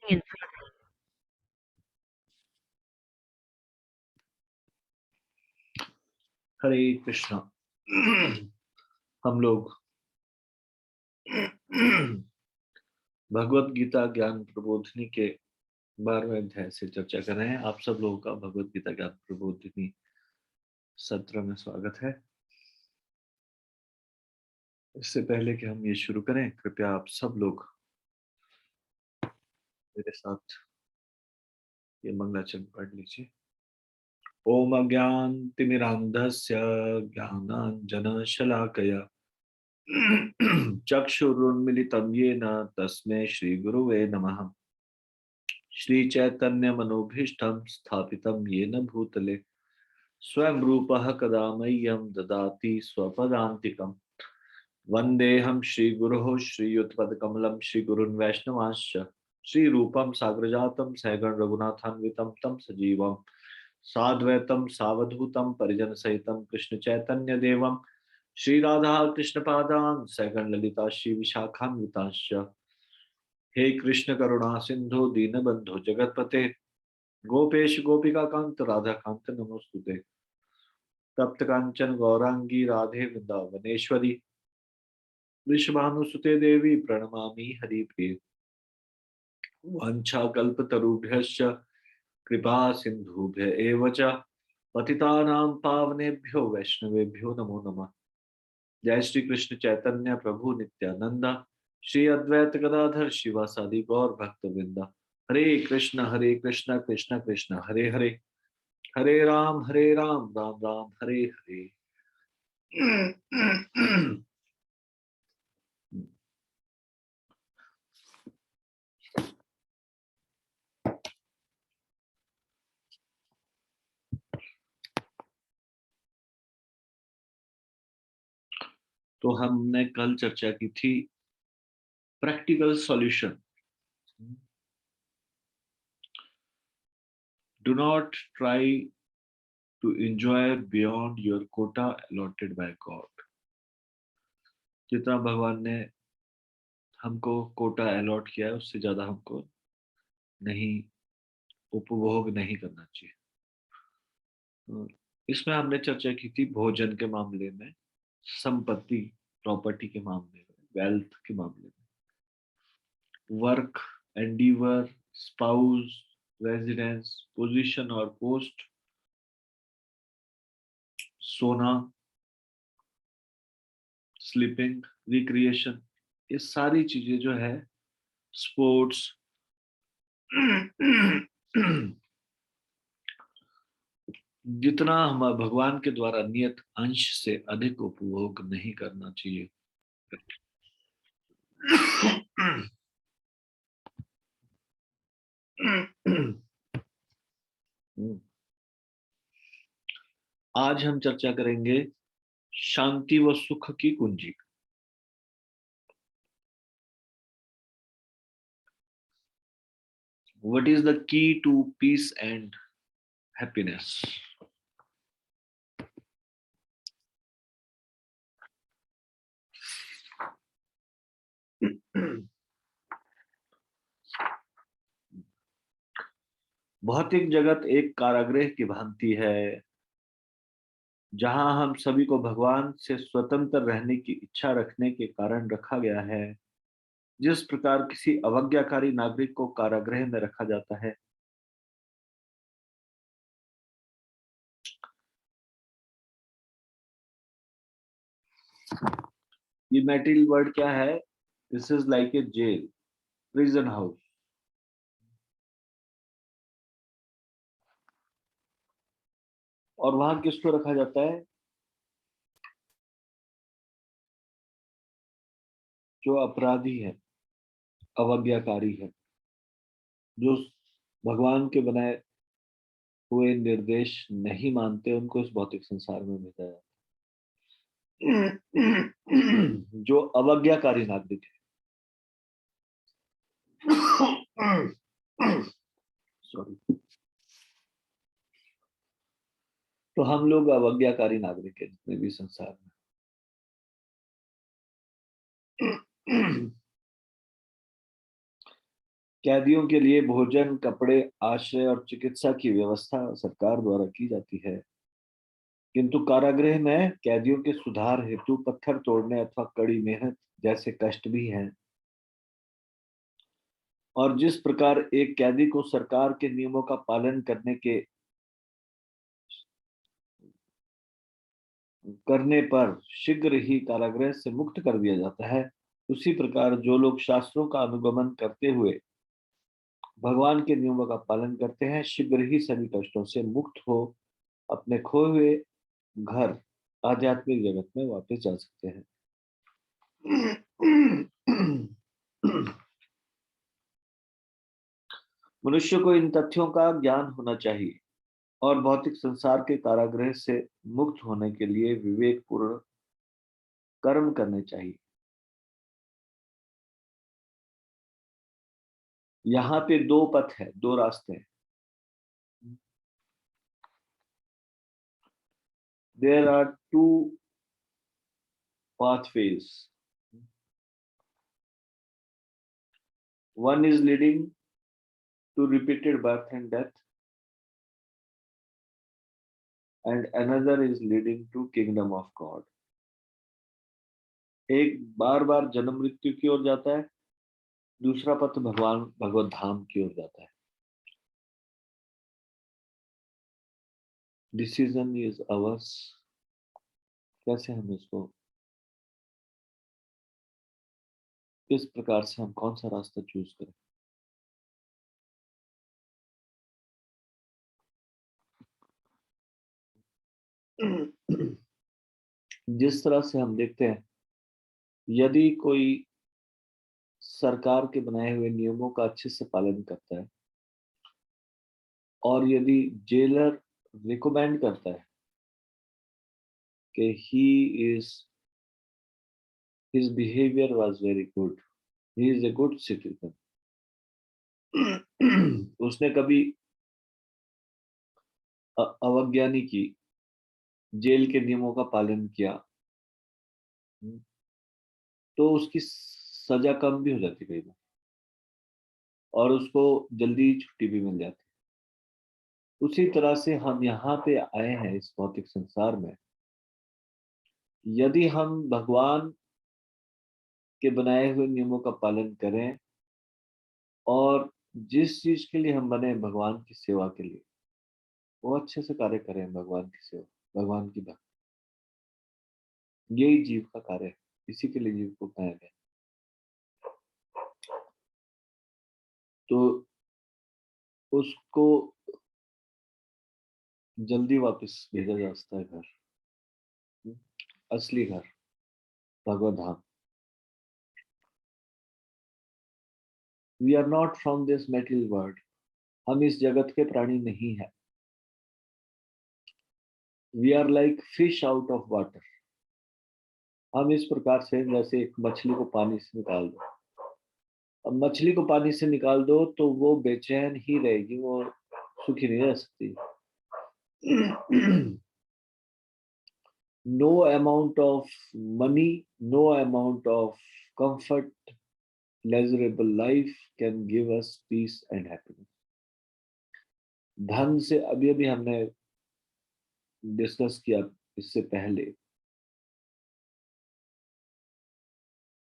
in हरे कृष्णा। हम लोग भगवत गीता ज्ञान प्रबोधिनी के 12वें अध्याय से चर्चा कर रहे हैं। आप सब लोगों का भगवत गीता ज्ञान प्रबोधिनी सत्र में स्वागत है। इससे पहले कि हम ये शुरू करें, कृपया आप सब लोग मेरे साथ ये मंगलाचरण पढ़ लीजिए। ओम अज्ञानतिमिरान्धस्य ज्ञानाञ्जनशलाकया चक्षुरुन्मिलितं येन तस्मै श्रीगुरुवे नमः। श्रीचैतन्यमनोभीष्टं स्थापितं येन भूतले स्वयं रूपः कदा मह्यं ददाति स्वपदान्तिकम्। वन्देऽहं श्रीगुरोः श्रीयुतपदकमलं श्रीगुरुन् वैष्णवांश्च श्रीरूपं साग्रजातं सहगण रघुनाथान्वितं तं सजीवं साद्वैतं सावधूतं परिजनसहितं कृष्णचैतन्यदेवं श्रीराधा कृष्णपादान् सहगण ललिता श्रीविशाखान्वितांश्च। हे कृष्ण करुणा सिंधु दीनबंधु जगतपते गोपेश गोपिका कांत राधा कांत नमोस्तुते। तप्त कांचन गौरांगी राधे वृंदावनेश्वरी वृषभानुसुते देवी प्रणमामि हरिप्रिये। वाञ्छाकल्पतरुभ्यश्च कृपा सिन्धुभ्य एव च पतितानां पावनेभ्यो वैष्णवेभ्यो नमो नमः। जय श्री कृष्ण चैतन्य प्रभु नित्यानंद श्री अद्वैत गदाधर शिवासादि गौर भक्तवृंदा। हरे कृष्ण कृष्ण कृष्ण हरे हरे, हरे राम राम राम हरे हरे। तो हमने कल चर्चा की थी practical solution. Do not try to enjoy beyond your quota allotted by God. जितना भगवान ने हमको कोटा अलॉट किया है उससे ज्यादा हमको नहीं उपभोग नहीं करना चाहिए। तो इसमें हमने चर्चा की थी भोजन के मामले में, संपत्ति प्रॉपर्टी के मामले में, वेल्थ के मामले में, work, endeavour, spouse, residence, position और पोस्ट, सोना, स्लीपिंग, रिक्रिएशन, ये सारी चीजें जो है, स्पोर्ट्स, जितना हम भगवान के द्वारा नियत अंश से अधिक उपभोग नहीं करना चाहिए। आज हम चर्चा करेंगे शांति व सुख की कुंजी। What is the key to peace and happiness? भौतिक जगत एक कारागृह की भांति है, जहां हम सभी को भगवान से स्वतंत्र रहने की इच्छा रखने के कारण रखा गया है। जिस प्रकार किसी अवज्ञाकारी नागरिक को कारागृह में रखा जाता है, ये मैटेरियल वर्ड क्या है? This is like a jail, prison house. और वहां किसको रखा जाता है? जो अपराधी है, अवज्ञाकारी है, जो भगवान के बनाए हुए निर्देश नहीं मानते, उनको इस भौतिक संसार में भेजा जाता है। जो अवज्ञाकारी नागरिक है, सॉरी, तो हम लोग अवज्ञाकारी नागरिक है जितने भी संसार में। कैदियों के लिए भोजन, कपड़े, आश्रय और चिकित्सा की व्यवस्था सरकार द्वारा की जाती है, किंतु कारागृह में कैदियों के सुधार हेतु पत्थर तोड़ने अथवा कड़ी मेहनत जैसे कष्ट भी हैं। और जिस प्रकार एक कैदी को सरकार के नियमों का पालन करने पर शीघ्र ही कारागृह से मुक्त कर दिया जाता है, उसी प्रकार जो लोग शास्त्रों का अनुगमन करते हुए भगवान के नियमों का पालन करते हैं, शीघ्र ही सभी कष्टों से मुक्त हो अपने खोए हुए घर आध्यात्मिक जगत में वापस जा सकते हैं। मनुष्य को इन तथ्यों का ज्ञान होना चाहिए और भौतिक संसार के कारागृह से मुक्त होने के लिए विवेकपूर्ण कर्म करने चाहिए। यहाँ पे दो पथ है, दो रास्ते हैं। There are two pathways. One is leading to repeated birth and death, and another is leading to kingdom of God. एक बार बार जन्म मृत्यु की ओर जाता है, दूसरा पथ भगवान भगवत धाम की ओर जाता है। Decision is ours. कैसे हम इसको, किस प्रकार से हम कौन सा रास्ता चूज करें। जिस तरह से हम देखते हैं, यदि कोई सरकार के बनाए हुए नियमों का अच्छे से पालन करता है और यदि जेलर रिकमेंड करता है कि his behavior was very good, he is a good citizen, उसने कभी अवज्ञा नहीं की, जेल के नियमों का पालन किया, तो उसकी सजा कम भी हो जाती कई बार और उसको जल्दी छुट्टी भी मिल जाती। उसी तरह से हम यहाँ पे आए हैं इस भौतिक संसार में, यदि हम भगवान के बनाए हुए नियमों का पालन करें और जिस चीज के लिए हम बने भगवान की सेवा के लिए, वो अच्छे से कार्य करें, भगवान की सेवा, भगवान की भक्ति, यही जीव का कार्य है, इसी के लिए जीव को बनाया गया। तो उसको जल्दी वापस भेजा जा सकता है घर, असली घर, भगवत धाम। We are not from this material world, हम इस जगत के प्राणी नहीं है। We are like fish out of water. हम इस प्रकार से जैसे एक मछली को पानी से निकाल दो, अब मछली को पानी से निकाल दो तो वो बेचैन ही रहेगी, वो सुखी नहीं रह सकती। No amount of money, no amount of comfort, pleasurable life can give us peace and happiness. धन से अभी अभी हमने डिस्कस किया इससे पहले,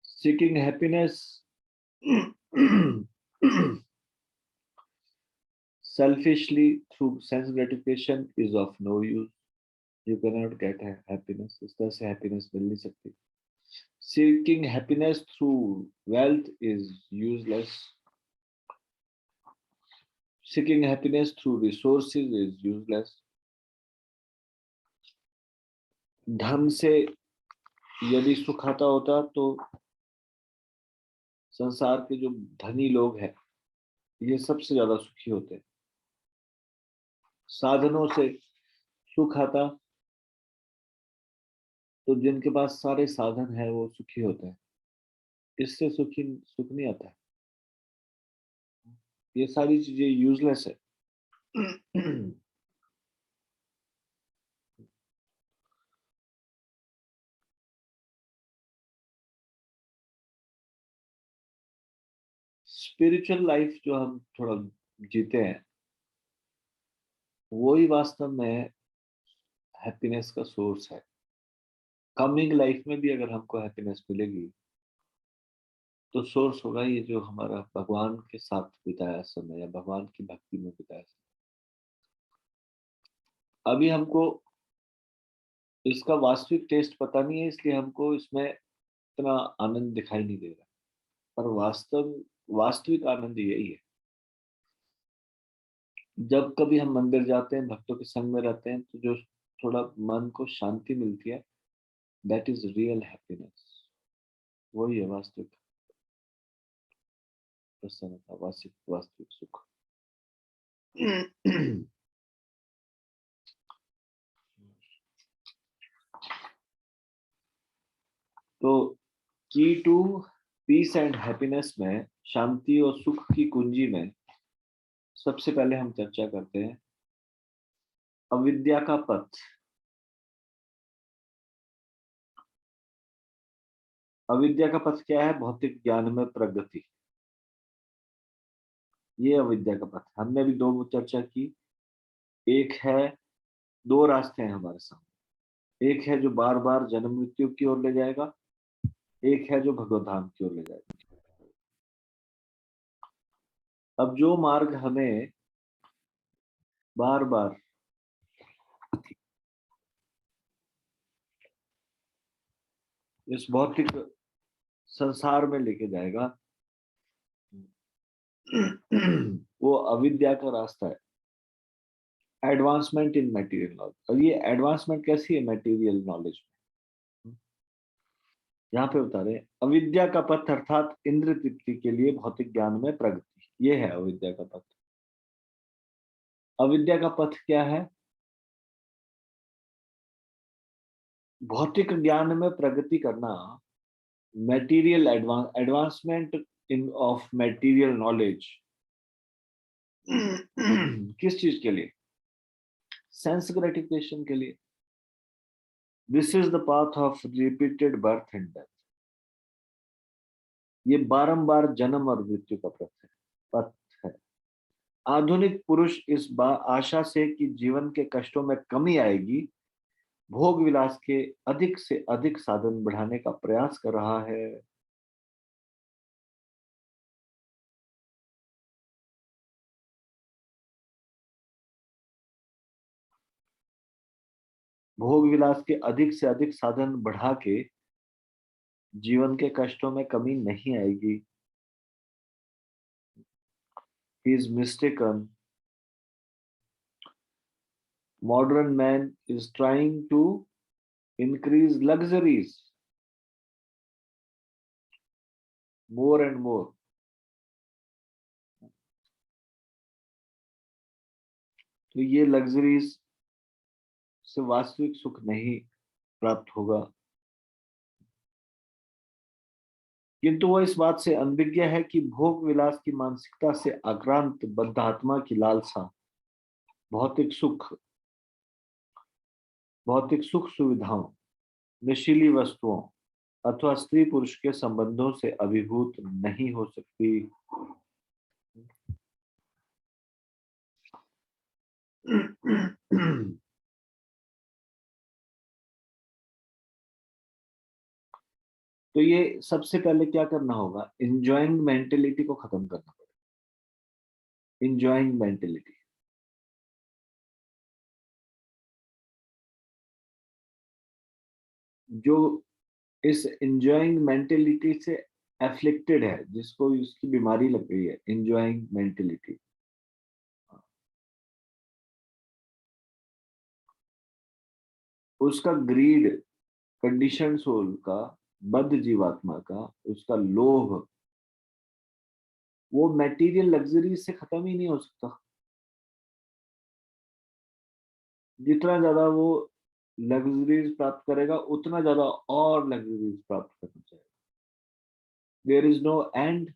seeking happiness selfishly through sense gratification is of no use. You cannot get happiness, इस तरह से happiness मिल नहीं सकती। Seeking happiness through wealth is useless. Seeking happiness through resources is useless. धन से यदि सुख आता होता तो संसार के जो धनी लोग हैं ये सबसे ज्यादा सुखी होते हैं। साधनों से सुख आता तो जिनके पास सारे साधन है वो सुखी होते हैं, इससे सुख नहीं आता है। ये सारी चीजें यूजलेस है। स्पिरिचुअल लाइफ जो हम थोड़ा जीते हैं, वो ही वास्तव में हैप्पीनेस का सोर्स है। कमिंग लाइफ में भी अगर हमको हैप्पीनेस मिलेगी, तो सोर्स होगा ये जो हमारा भगवान के साथ बिताया समय या भगवान की भक्ति में बिताया समय। अभी हमको इसका वास्तविक टेस्ट पता नहीं है, इसलिए हमको इसमें इतना आनंद दिखाई नहीं दे रहा, पर वास्तविक आनंद यही है। जब कभी हम मंदिर जाते हैं, भक्तों के संग में रहते हैं, तो जो थोड़ा मन को शांति मिलती है, दैट इज रियल हैप्पीनेस। वही है वास्तविक प्रसन्नता, वास्तविक वास्तविक सुख। तो की टू पीस एंड हैप्पीनेस में, शांति और सुख की कुंजी में सबसे पहले हम चर्चा करते हैं अविद्या का पथ। अविद्या का पथ क्या है? भौतिक ज्ञान में प्रगति। ये अविद्या का पथ। हमने भी दो चर्चा की। एक है, दो रास्ते हैं हमारे सामने। एक है जो बार बार जन्म मृत्यु की ओर ले जाएगा, एक है जो भगवत धाम की ओर ले जाएगा। अब जो मार्ग हमें बार बार इस भौतिक संसार में लेके जाएगा, वो अविद्या का रास्ता है। Advancement in material knowledge. और ये एडवांसमेंट कैसी है मटेरियल नॉलेज में? यहाँ पे बता रहे हैं अविद्या का पथ अर्थात इंद्र तृप्ति के लिए भौतिक ज्ञान में प्रगति। ये है अविद्या का पथ। अविद्या का पथ क्या है? भौतिक ज्ञान में प्रगति करना, material advancement in of material knowledge. किस चीज के लिए? सेंस ग्रेटिफिकेशन के लिए। This is the path of repeated birth and death. ये बारंबार जन्म और मृत्यु का पथ है। आधुनिक पुरुष इस आशा से कि जीवन के कष्टों में कमी आएगी, भोग विलास के अधिक से अधिक साधन बढ़ाने का प्रयास कर रहा है। भोग विलास के अधिक से अधिक साधन बढ़ा के जीवन के कष्टों में कमी नहीं आएगी। He is mistaken. Modern man is trying to increase luxuries more and more. तो ये लग्जरीज से वास्तविक सुख नहीं प्राप्त होगा, किंतु वह इस बात से अनभिज्ञ है कि भोग विलास की मानसिकता से आक्रांत बद्ध आत्मा की लालसा भौतिक सुख, भौतिक सुख सुविधाओं, नशीली वस्तुओं अथवा स्त्री पुरुष के संबंधों से अभिभूत नहीं हो सकती। तो ये सबसे पहले क्या करना होगा? इंजॉइंग मेंटेलिटी को खत्म करना पड़ेगा। इंजॉइंग मेंटेलिटी, जो इस इंजॉइंग मेंटेलिटी से एफ्लिक्टेड है, जिसको इसकी बीमारी लग गई है, इंजॉइंग मेंटेलिटी, उसका ग्रीड, कंडीशन सोल का, बद्ध जीवात्मा का, उसका लोभ, वो मटेरियल लग्जरी से खत्म ही नहीं हो सकता। जितना ज्यादा वो लग्जरीज प्राप्त करेगा, उतना ज्यादा और लग्जरीज प्राप्त करना चाहिए। देयर इज नो एंड,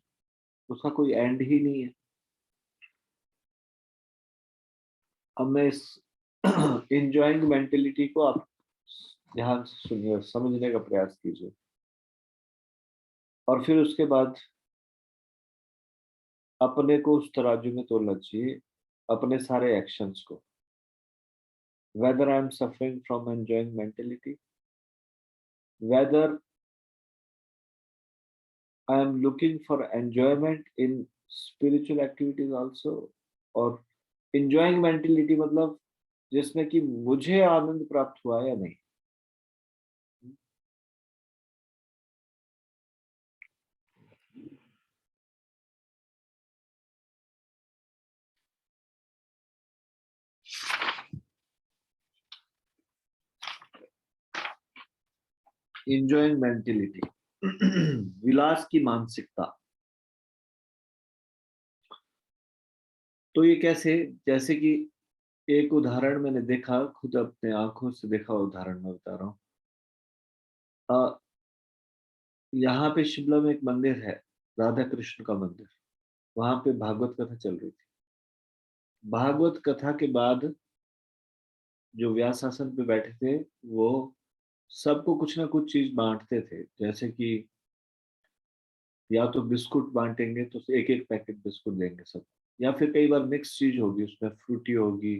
उसका कोई एंड ही नहीं है। अब मैं इस इंजॉइंग मेंटेलिटी को आप ध्यान से सुनिए, समझने का प्रयास कीजिए, और फिर उसके बाद अपने को उस तराजू में तोलना चाहिए, अपने सारे एक्शंस को, whether I am suffering from enjoying mentality, whether I am looking for enjoyment in spiritual activities also, और enjoying mentality मतलब जिसमें कि मुझे आनंद प्राप्त हुआ या नहीं। enjoying mentality विलास की मानसिकता। तो ये कैसे, जैसे कि एक उदाहरण मैंने देखा, खुद अपने आंखों से देखा उदाहरण मैं बता रहा हूँ। यहाँ पे शिमला में एक मंदिर है, राधा कृष्ण का मंदिर। वहां पे भागवत कथा चल रही थी। भागवत कथा के बाद जो व्यास आसन पे बैठे थे, वो सबको कुछ ना कुछ चीज बांटते थे, जैसे कि या तो बिस्कुट बांटेंगे तो एक एक पैकेट बिस्कुट देंगे सब, या फिर कई बार मिक्स चीज होगी, उसमें फ्रूटी होगी,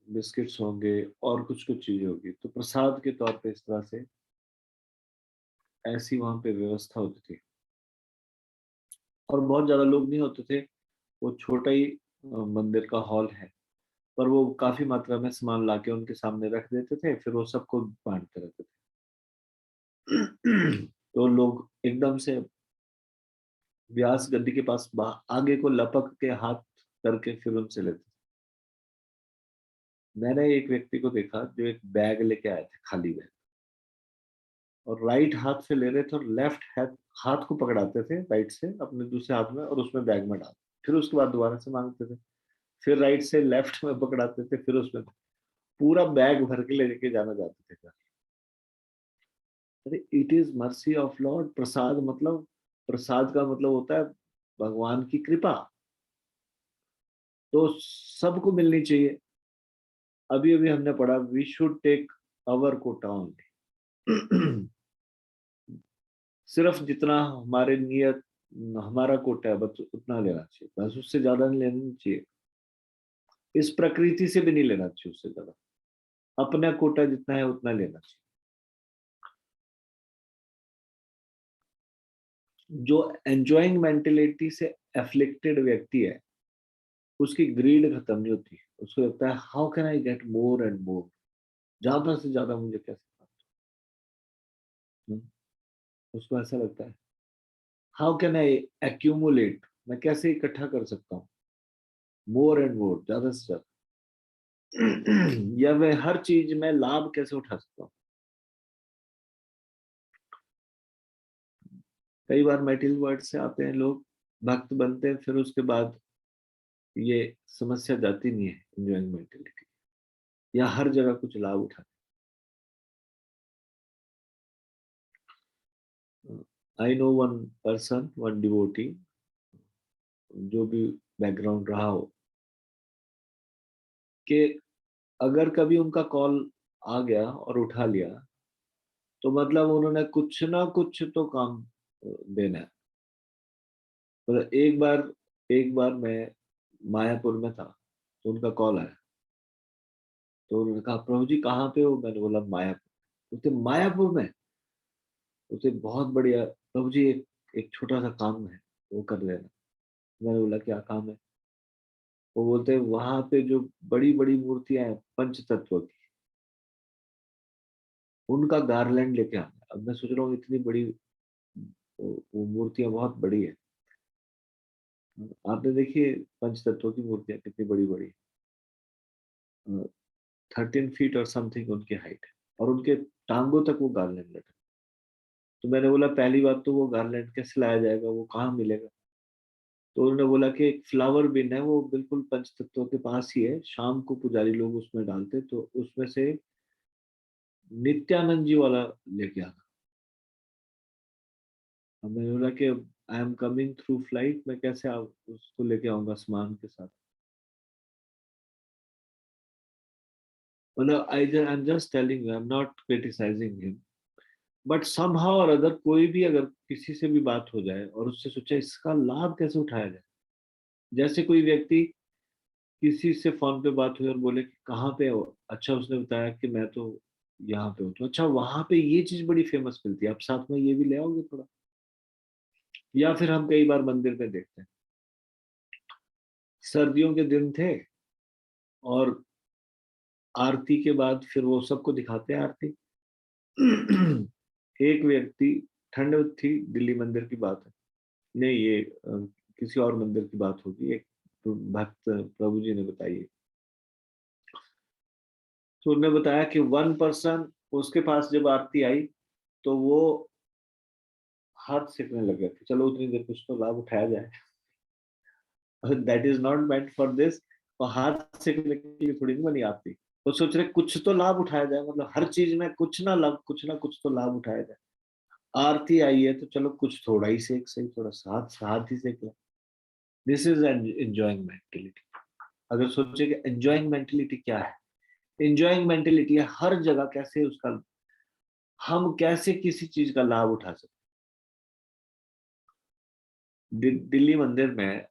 बिस्किट्स होंगे, और कुछ कुछ चीजें होगी, तो प्रसाद के तौर पे इस तरह से ऐसी वहां पे व्यवस्था होती थी। और बहुत ज्यादा लोग नहीं होते थे, वो छोटा ही मंदिर का हॉल है, पर वो काफी मात्रा में सामान लाके उनके सामने रख देते थे, फिर वो सबको बांटते रहते थे। तो लोग एकदम से व्यास गद्दी के पास आगे को लपक के हाथ करके फिर उनसे लेते थे। मैंने एक व्यक्ति को देखा जो एक बैग लेके आए थे, खाली बैग, और राइट हाथ से ले रहे थे, और लेफ्ट हाथ हाथ को पकड़ाते थे राइट से अपने दूसरे हाथ में, और उसमें बैग में डाल, फिर उसके बाद दोबारा से मांगते थे, फिर राइट से लेफ्ट में पकड़ाते थे, फिर उसमें पूरा बैग भर के लेके जाना जाते थे। अरे it is mercy of lord. प्रसाद मतलब, प्रसाद का मतलब होता है भगवान की कृपा, तो सबको मिलनी चाहिए। अभी अभी हमने पढ़ा, we should take our quota only. सिर्फ जितना हमारे नियत, हमारा कोटा है बस उतना लेना चाहिए, बस उससे ज्यादा नहीं लेना चाहिए। इस प्रकृति से भी नहीं लेना चाहिए उससे ज्यादा, अपना कोटा जितना है उतना लेना चाहिए। जो एंजॉइंग मेंटेलिटी से एफ्लिक्टेड व्यक्ति है, उसकी ग्रीड खत्म नहीं होती, उसको लगता है how can I get more and more, ज्यादा से ज्यादा मुझे कैसे प्राप्त हो। उसको ऐसा लगता है हाउ कैन आई एक्यूमुलेट, मैं कैसे इकट्ठा कर सकता हूँ मोर एंड मोर, ज्यादा से ज्यादा। या मैं हर चीज में लाभ कैसे उठा सकता हूँ। कई बार मेटल वर्ड से आते हैं लोग, भक्त बनते हैं, फिर उसके बाद ये समस्या जाती नहीं है इंजॉइंग मेंटेलिटी, या हर जगह कुछ लाभ उठाते। I know one person, one devotee, जो भी बैकग्राउंड रहा हो, कि अगर कभी उनका कॉल आ गया और उठा लिया, तो मतलब उन्होंने कुछ ना कुछ तो काम देना है। मतलब एक बार मैं मायापुर में था, तो उनका कॉल आया, तो उन्होंने कहा प्रभु जी कहाँ पे हो, मैंने बोला मायापुर। उसे मायापुर में, उसे बहुत बढ़िया प्रभु जी, एक छोटा सा काम है, वो कर लेना। मैंने बोला क्या काम है। वो बोलते हैं वहां पे जो बड़ी बड़ी मूर्तियां हैं पंच तत्व की, उनका गार्लैंड लेके आना है। अब मैं सोच रहा हूँ इतनी बड़ी वो मूर्तियां बहुत बड़ी है। आपने देखिए पंच तत्वों की मूर्तियां कितनी बड़ी बड़ी, 13 फीट और समथिंग उनकी हाइट है, और उनके टांगों तक वो गार्लैंड लटका। तो मैंने बोला पहली बात तो वो गार्लैंड कैसे लाया जाएगा, वो कहाँ मिलेगा। तो उन्होंने बोला कि एक फ्लावर बिन है, वो बिल्कुल पंच तत्वों के पास ही है, शाम को पुजारी लोग उसमें डालते, तो उसमें से नित्यानंद जी वाला लेके आना। अब मैंने बोला कि I am coming through flight, मैं कैसे आप उसको लेके आऊंगा सामान के साथ। मतलब I am just telling you, I am not criticising him, but somehow और अदर कोई भी अगर किसी से भी बात हो जाए और उससे सोचे इसका लाभ कैसे उठाया जाए, जैसे कोई व्यक्ति किसी से फोन पे बात हुई और बोले कि कहाँ पे हो, अच्छा उसने बताया कि मैं तो यहाँ पे हूँ, तो अच्छा वहां पे ये चीज बड़ी फेमस मिलती है, आप साथ में ये भी ले आओगे थोड़ा। या फिर हम कई बार मंदिर में देखते हैं, सर्दियों के दिन थे और आरती के बाद फिर वो सबको दिखाते हैं आरती। एक व्यक्ति, ठंड थी, दिल्ली मंदिर की बात है, नहीं ये किसी और मंदिर की बात होगी, एक भक्त प्रभु जी ने बताई है। तो उन्होंने बताया कि वन पर्सन उसके पास जब आरती आई तो वो हाथ सेकने लगे थे, चलो उतनी देर कुछ तो लाभ उठाया जाए। That is not meant for this, और हाथ सेकने के लिए थोड़ी नहीं बनी आरती। वो सोच रहे कुछ तो लाभ उठाया जाए, मतलब हर चीज में कुछ ना लाभ, कुछ ना कुछ तो लाभ उठाया जाए। आरती आई है तो चलो कुछ थोड़ा ही सेक, सही थोड़ा साथ हाथ ही सेक लो। This is enjoying mentality. अगर सोचे कि एंजॉइंग मेंटेलिटी क्या है, एंजॉइंग मेंटेलिटी है हर जगह कैसे उसका, हम कैसे किसी चीज का लाभ उठा सकते। दिल्ली मंदिर में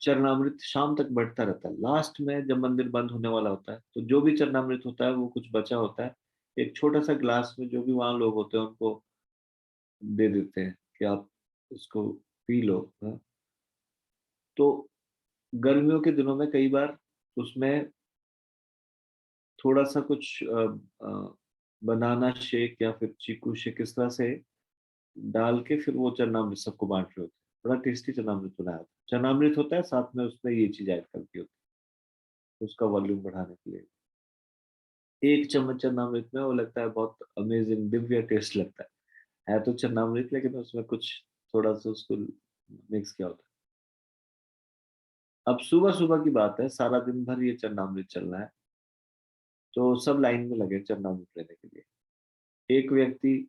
चरणामृत शाम तक बढ़ता रहता है, लास्ट में जब मंदिर बंद होने वाला होता है तो जो भी चरणामृत होता है वो कुछ बचा होता है, एक छोटा सा ग्लास में जो भी वहां लोग होते हैं उनको दे देते हैं कि आप इसको पी लो। हाँ? तो गर्मियों के दिनों में कई बार उसमें थोड़ा सा कुछ बनाना शेक या फिर चीकू शेक इस तरह से डाल के फिर वो चरणामृत सबको बांट रहे होते हैं। बड़ा टेस्टी चरणामृत बनाया होता है, चरणामृत होता है साथ में उसमें ये चीज ऐड करती होती है उसका वॉल्यूम बढ़ाने के लिए। एक चम्मच चरणामृत में वो लगता है बहुत अमेजिंग दिव्य टेस्ट लगता है तो चरणामृत, लेकिन उसमें कुछ थोड़ा सा उसको मिक्स किया होता है। अब सुबह सुबह की बात है, सारा दिन भर ये चरणामृत चल रहा है, तो सब लाइन में लगे चरणामृत लेने के लिए। एक व्यक्ति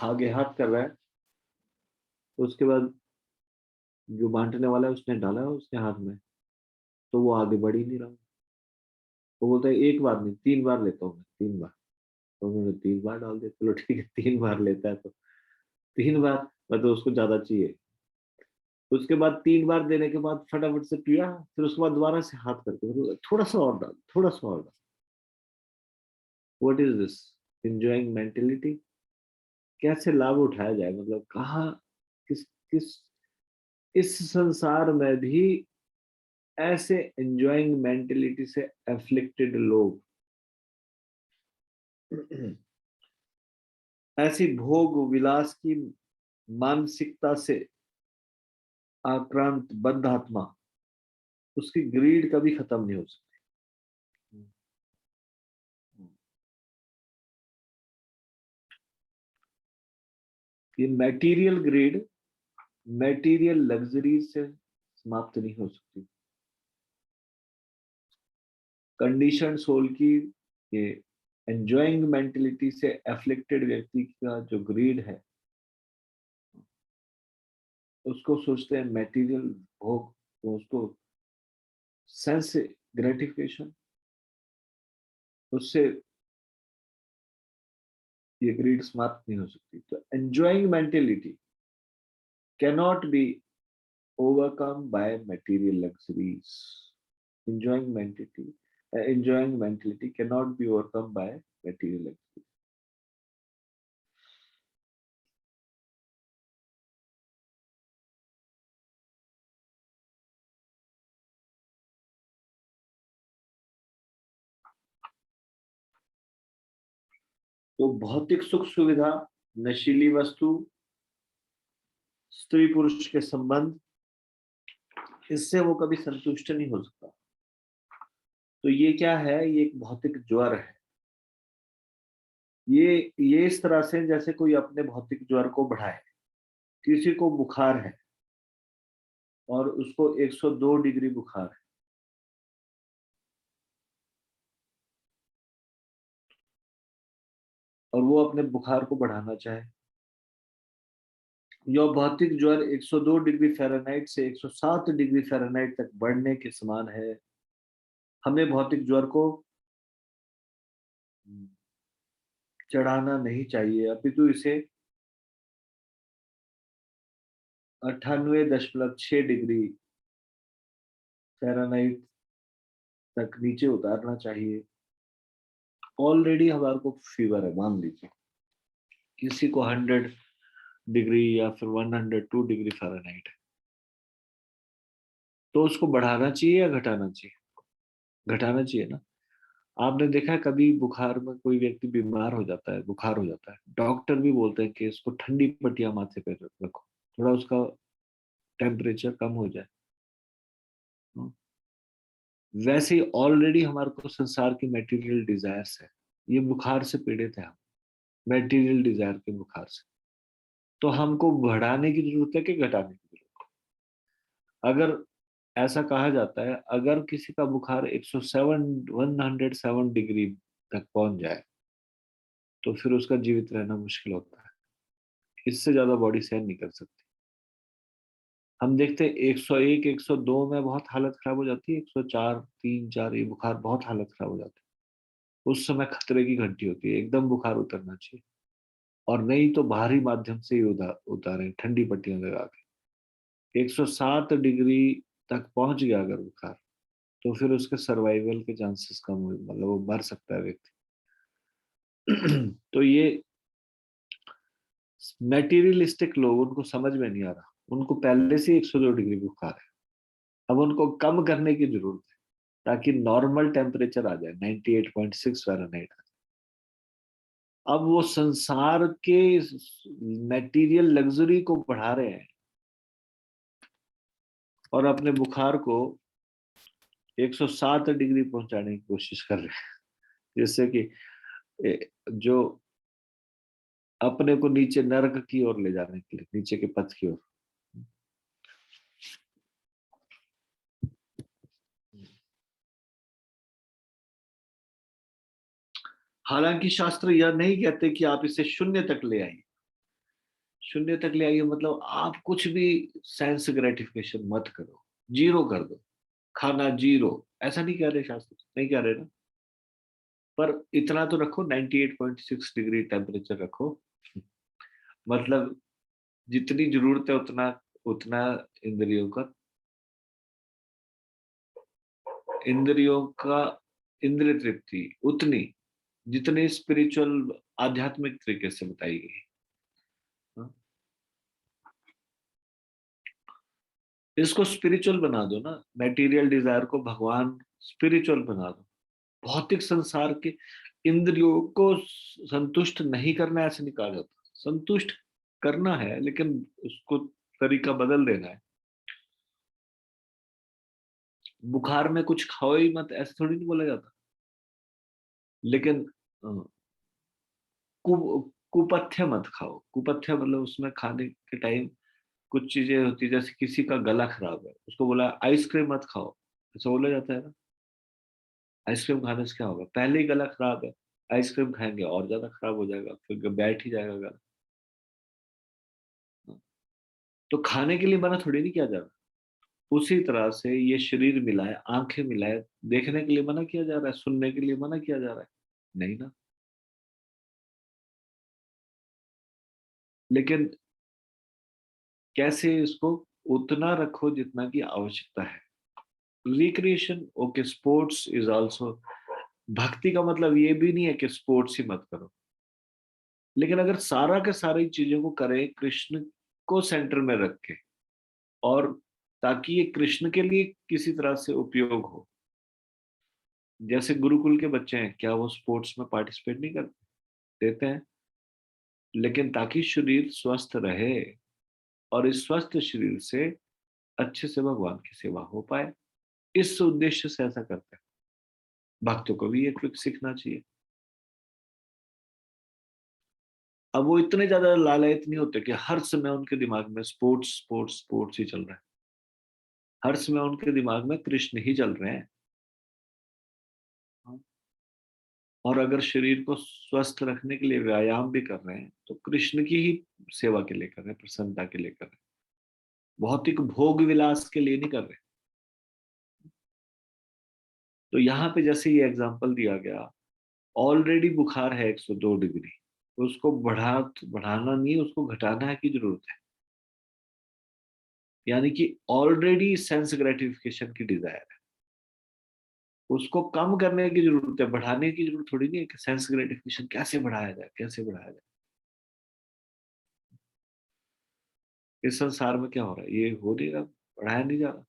आगे हाथ कर रहा है, उसके बाद जो बांटने वाला है उसने डाला है उसके हाथ में, तो वो आगे बढ़ ही नहीं रहा। वो बोलता है एक बार नहीं 3 बार लेता हूँ मैं, 3 बार। तो उन्होंने 3 बार डाल दिया, चलो ठीक है 3 बार लेता है तो 3 बार, मतलब उसको ज्यादा चाहिए। उसके बाद 3 बार देने के बाद फटाफट से पिया, फिर उसके बाद दोबारा से हाथ करके मतलब थोड़ा सा और डाल, थोड़ा सा और डाल। What is this enjoying mentality? कैसे लाभ उठाया जाए, मतलब कहाँ, किस किस इस संसार में भी ऐसे एंजॉइंग मेंटेलिटी से एफ्लिक्टेड लोग, ऐसी भोग विलास की मानसिकता से आक्रांत बद्ध आत्मा, उसकी ग्रीड कभी खत्म नहीं हो सकती। ये मटेरियल ग्रीड, मटेरियल लग्जरी से समाप्त नहीं हो सकती। कंडीशन सोल की ये एंजॉइंग मेंटेलिटी से एफ्लिक्टेड व्यक्ति का जो ग्रीड है, उसको सोचते हैं मटेरियल भोग, तो उसको सेंस ग्रेटिफिकेशन, उससे ये ग्रीड समाप्त नहीं हो सकती। तो enjoying mentality cannot be overcome by material luxuries. Enjoying mentality, enjoying mentality cannot be overcome by material luxuries. तो भौतिक सुख सुविधा, नशीली वस्तु, स्त्री पुरुष के संबंध, इससे वो कभी संतुष्ट नहीं हो सकता। तो ये क्या है, ये एक भौतिक ज्वर है। ये इस तरह से जैसे कोई अपने भौतिक ज्वर को बढ़ाए, किसी को बुखार है और उसको 102 डिग्री बुखार है, और वो अपने बुखार को बढ़ाना चाहे, यह भौतिक ज्वर 102 डिग्री फ़ारेनहाइट से 107 डिग्री फ़ारेनहाइट तक बढ़ने के समान है। हमें भौतिक ज्वर को चढ़ाना नहीं चाहिए, अपितु इसे 98.6 डिग्री फ़ारेनहाइट तक नीचे उतारना चाहिए। ऑलरेडी हमारे को फीवर है, मान लीजिए किसी को 100 डिग्री या फिर 102 डिग्री फ़ारेनहाइट है, तो उसको बढ़ाना चाहिए या घटाना चाहिए? घटाना चाहिए ना। आपने देखा है कभी बुखार में कोई व्यक्ति बीमार हो जाता है, बुखार हो जाता है, डॉक्टर भी बोलते हैं कि इसको ठंडी पट्टियां माथे पे रखो, थोड़ा उसका टेम्परेचर कम हो जाए। हम्म। वैसे ही ऑलरेडी हमारे को संसार की मेटीरियल डिजायर्स है, ये बुखार से पीड़ित है हम, मेटीरियल डिजायर के बुखार से। तो हमको बढ़ाने की जरूरत है कि घटाने की जरूरत है? अगर ऐसा कहा जाता है, अगर किसी का बुखार 107 डिग्री तक पहुंच जाए तो फिर उसका जीवित रहना मुश्किल होता है, इससे ज्यादा बॉडी सहन नहीं कर सकती। हम देखते हैं 101 102 में बहुत हालत खराब हो जाती है, 104 3 4 ये बुखार बहुत हालत खराब हो जाती है, उस समय खतरे की घंटी होती है, एकदम बुखार उतरना चाहिए। और नहीं तो बाहरी माध्यम से ही उतारे, ठंडी पट्टियां लगा के। 107 डिग्री तक पहुंच गया अगर बुखार, तो फिर उसके सर्वाइवल के चांसेस कम हो, मतलब वो मर सकता है व्यक्ति। तो ये मेटीरियलिस्टिक लोग, उनको समझ में नहीं आ रहा, उनको पहले से 102 डिग्री बुखार है, अब उनको कम करने की जरूरत है ताकि नॉर्मल टेम्परेचर आ जाए 98.6 फ़ारेनहाइट। अब वो संसार के मेटीरियल लग्जरी को बढ़ा रहे हैं और अपने बुखार को 107 डिग्री पहुंचाने की कोशिश कर रहे हैं, जिससे कि जो अपने को नीचे नर्क की ओर ले जाने के लिए, नीचे के पथ की ओर। हालांकि शास्त्र यह नहीं कहते कि आप इसे शून्य तक ले आइए। शून्य तक ले आइए मतलब आप कुछ भी सेंस ग्रेटिफिकेशन मत करो, जीरो कर दो, खाना जीरो, ऐसा नहीं कह रहे शास्त्र, नहीं कह रहे ना। पर इतना तो रखो, 98.6 डिग्री टेम्परेचर रखो। मतलब जितनी जरूरत है उतना, उतना इंद्रियों का, इंद्रियों का इंद्रिय तृप्ति उतनी जितनी स्पिरिचुअल, आध्यात्मिक तरीके से बताई गई। हाँ? इसको स्पिरिचुअल बना दो ना, मटेरियल डिजायर को भगवान स्पिरिचुअल बना दो। भौतिक संसार के इंद्रियों को संतुष्ट नहीं करना ऐसे नहीं कहा जाता, संतुष्ट करना है, लेकिन उसको तरीका बदल देना है। बुखार में कुछ खाओ ही मत ऐसे थोड़ी नहीं बोला जाता, लेकिन कुपथ्य मत खाओ। कुपथ्य मतलब उसमें खाने के टाइम कुछ चीजें होती है, जैसे किसी का गला खराब है, उसको बोला आइसक्रीम मत खाओ, ऐसा बोला जाता है ना। आइसक्रीम खाने से क्या होगा, पहले ही गला खराब है, आइसक्रीम खाएंगे और ज्यादा खराब हो जाएगा, फिर बैठ ही जाएगा गला। तो खाने के लिए मना थोड़ी नहीं किया जा रहा। उसी तरह से ये शरीर मिला है, आंखें मिला है, देखने के लिए मना किया जा रहा है, सुनने के लिए मना किया जा रहा है, नहीं ना। लेकिन कैसे इसको उतना रखो जितना की आवश्यकता है। Recreation okay, sports is also, भक्ति का मतलब ये भी नहीं है कि स्पोर्ट्स ही मत करो, लेकिन अगर सारा के सारी चीजों को करें कृष्ण को सेंटर में रख के, और ताकि ये कृष्ण के लिए किसी तरह से उपयोग हो। जैसे गुरुकुल के बच्चे हैं, क्या वो स्पोर्ट्स में पार्टिसिपेट नहीं करते? देते हैं, लेकिन ताकि शरीर स्वस्थ रहे और इस स्वस्थ शरीर से अच्छे से भगवान की सेवा हो पाए, इस उद्देश्य से ऐसा करते हैं। भक्तों को भी ये ट्रिक सीखना चाहिए। अब वो इतने ज्यादा लालायित नहीं होते कि हर समय उनके दिमाग में स्पोर्ट्स स्पोर्ट्स स्पोर्ट्स ही चल रहा है, हर समय उनके दिमाग में कृष्ण ही चल रहे हैं। और अगर शरीर को स्वस्थ रखने के लिए व्यायाम भी कर रहे हैं तो कृष्ण की ही सेवा के लिए कर रहे हैं, प्रसन्नता के लिए कर रहे हैं, भौतिक भोग विलास के लिए नहीं कर रहे। तो यहाँ पे जैसे ये एग्जांपल दिया गया, ऑलरेडी बुखार है 102 डिग्री, उसको बढ़ाना नहीं, उसको घटाना है की जरूरत है। यानी कि ऑलरेडी सेंस ग्रेटिफिकेशन की डिजायर है, उसको कम करने की जरूरत है, बढ़ाने की जरूरत थोड़ी नहीं है कि सेंस ग्रेटिफिकेशन कैसे बढ़ाया जाए, कैसे बढ़ाया जाए। इस संसार में क्या हो रहा है, ये हो नहीं रहा, बढ़ाया नहीं जा रहा।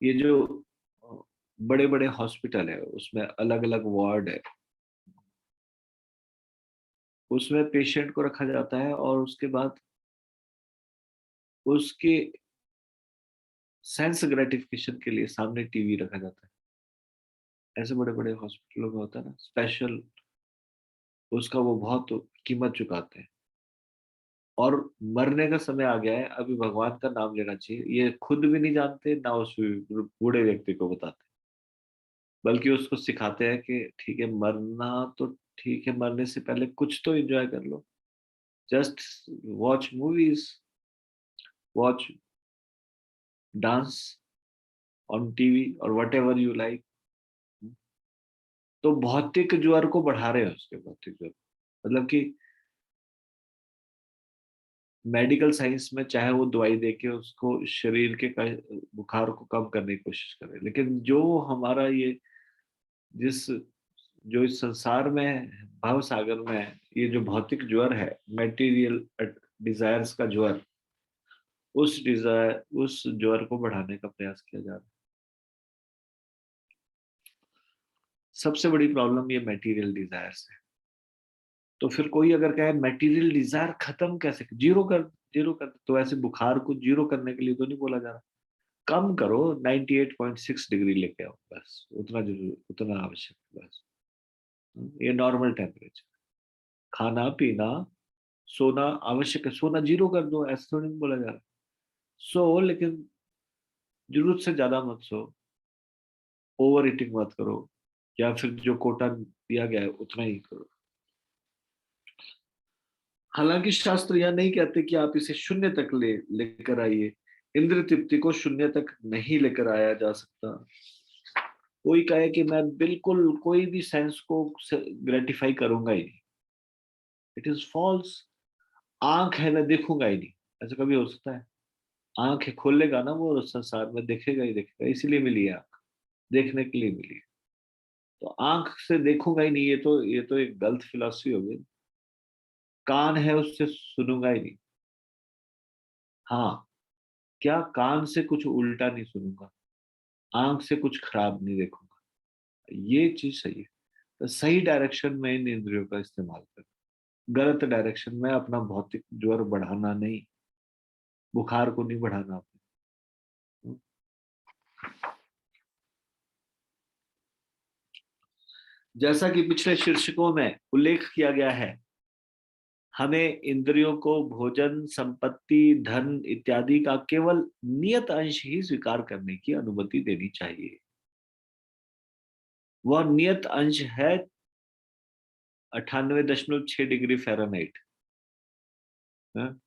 ये जो बड़े बड़े हॉस्पिटल है उसमें अलग अलग वार्ड है, उसमें पेशेंट को रखा जाता है और उसके बाद उसके सेंस ग्रेटिफिकेशन के लिए सामने टीवी रखा जाता है। ऐसे बड़े बड़े हॉस्पिटलों में होता है ना स्पेशल, उसका वो बहुत कीमत चुकाते हैं। और मरने का समय आ गया है, अभी भगवान का नाम लेना चाहिए, ये खुद भी नहीं जानते ना उस बूढ़े व्यक्ति को बताते, बल्कि उसको सिखाते हैं कि ठीक है मरना तो ठीक है, मरने से पहले कुछ तो एंजॉय कर लो, just watch movies, watch dance on TV और वट एवर यू लाइक। तो भौतिक ज्वर को बढ़ा रहे हैं, उसके भौतिक ज्वर मतलब कि मेडिकल साइंस में चाहे वो दवाई देके उसको शरीर के बुखार को कम करने की कोशिश करे, लेकिन जो हमारा ये जिस जो इस संसार में है, भाव सागर में है, ये जो भौतिक ज्वर है, मेटीरियल डिजायर्स का ज्वर, उस ज्वर को बढ़ाने का प्रयास किया जा रहा है। सबसे बड़ी प्रॉब्लम ये मेटीरियल डिजायर्स है। तो फिर कोई अगर कहे मेटीरियल डिजायर खत्म कैसे, जीरो कर, तो ऐसे बुखार को जीरो करने के लिए तो नहीं बोला जा रहा, कम करो, 98.6 डिग्री लेके आओ, बस उतना जरूर, उतना आवश्यक है बस। ये नॉर्मल टेम्परेचर। खाना पीना सोना आवश्यक है, सोना जीरो कर दो, ऐसा थोड़ी नहीं बोला जा रहा। सो लेकिन जरूरत से ज्यादा मत सो, ओवर ईटिंग मत करो, या फिर जो कोटा दिया गया है उतना ही करो। हालांकि शास्त्र यह नहीं कहते कि आप इसे शून्य तक लेकर आइए, इंद्र तृप्ति को शून्य तक नहीं लेकर आया जा सकता। कोई कहे कि मैं बिल्कुल कोई भी सेंस को ग्रेटिफाई करूंगा ही नहीं, इट इज फॉल्स। आंख है, मैं देखूंगा ही नहीं, ऐसा कभी हो सकता है? आंख खोलेगा ना वो संसार में देखेगा ही देखेगा, इसीलिए मिली है आंख, देखने के लिए मिली है। तो आंख से देखूंगा ही नहीं, ये तो एक गलत फिलॉसफी हो गई। कान है, उससे सुनूंगा ही नहीं। हाँ, क्या कान से कुछ उल्टा नहीं सुनूंगा, आंख से कुछ खराब नहीं देखूंगा, ये चीज सही है। तो सही डायरेक्शन में इन इंद्रियों का इस्तेमाल कर, गलत डायरेक्शन में अपना भौतिक ज्वर बढ़ाना नहीं, बुखार को नहीं बढ़ाना अपने। जैसा कि पिछले शीर्षकों में उल्लेख किया गया है, हमें इंद्रियों को भोजन, संपत्ति, धन इत्यादि का केवल नियत अंश ही स्वीकार करने की अनुमति देनी चाहिए। वह नियत अंश है 98.6 डिग्री फ़ारेनहाइट। हाँ?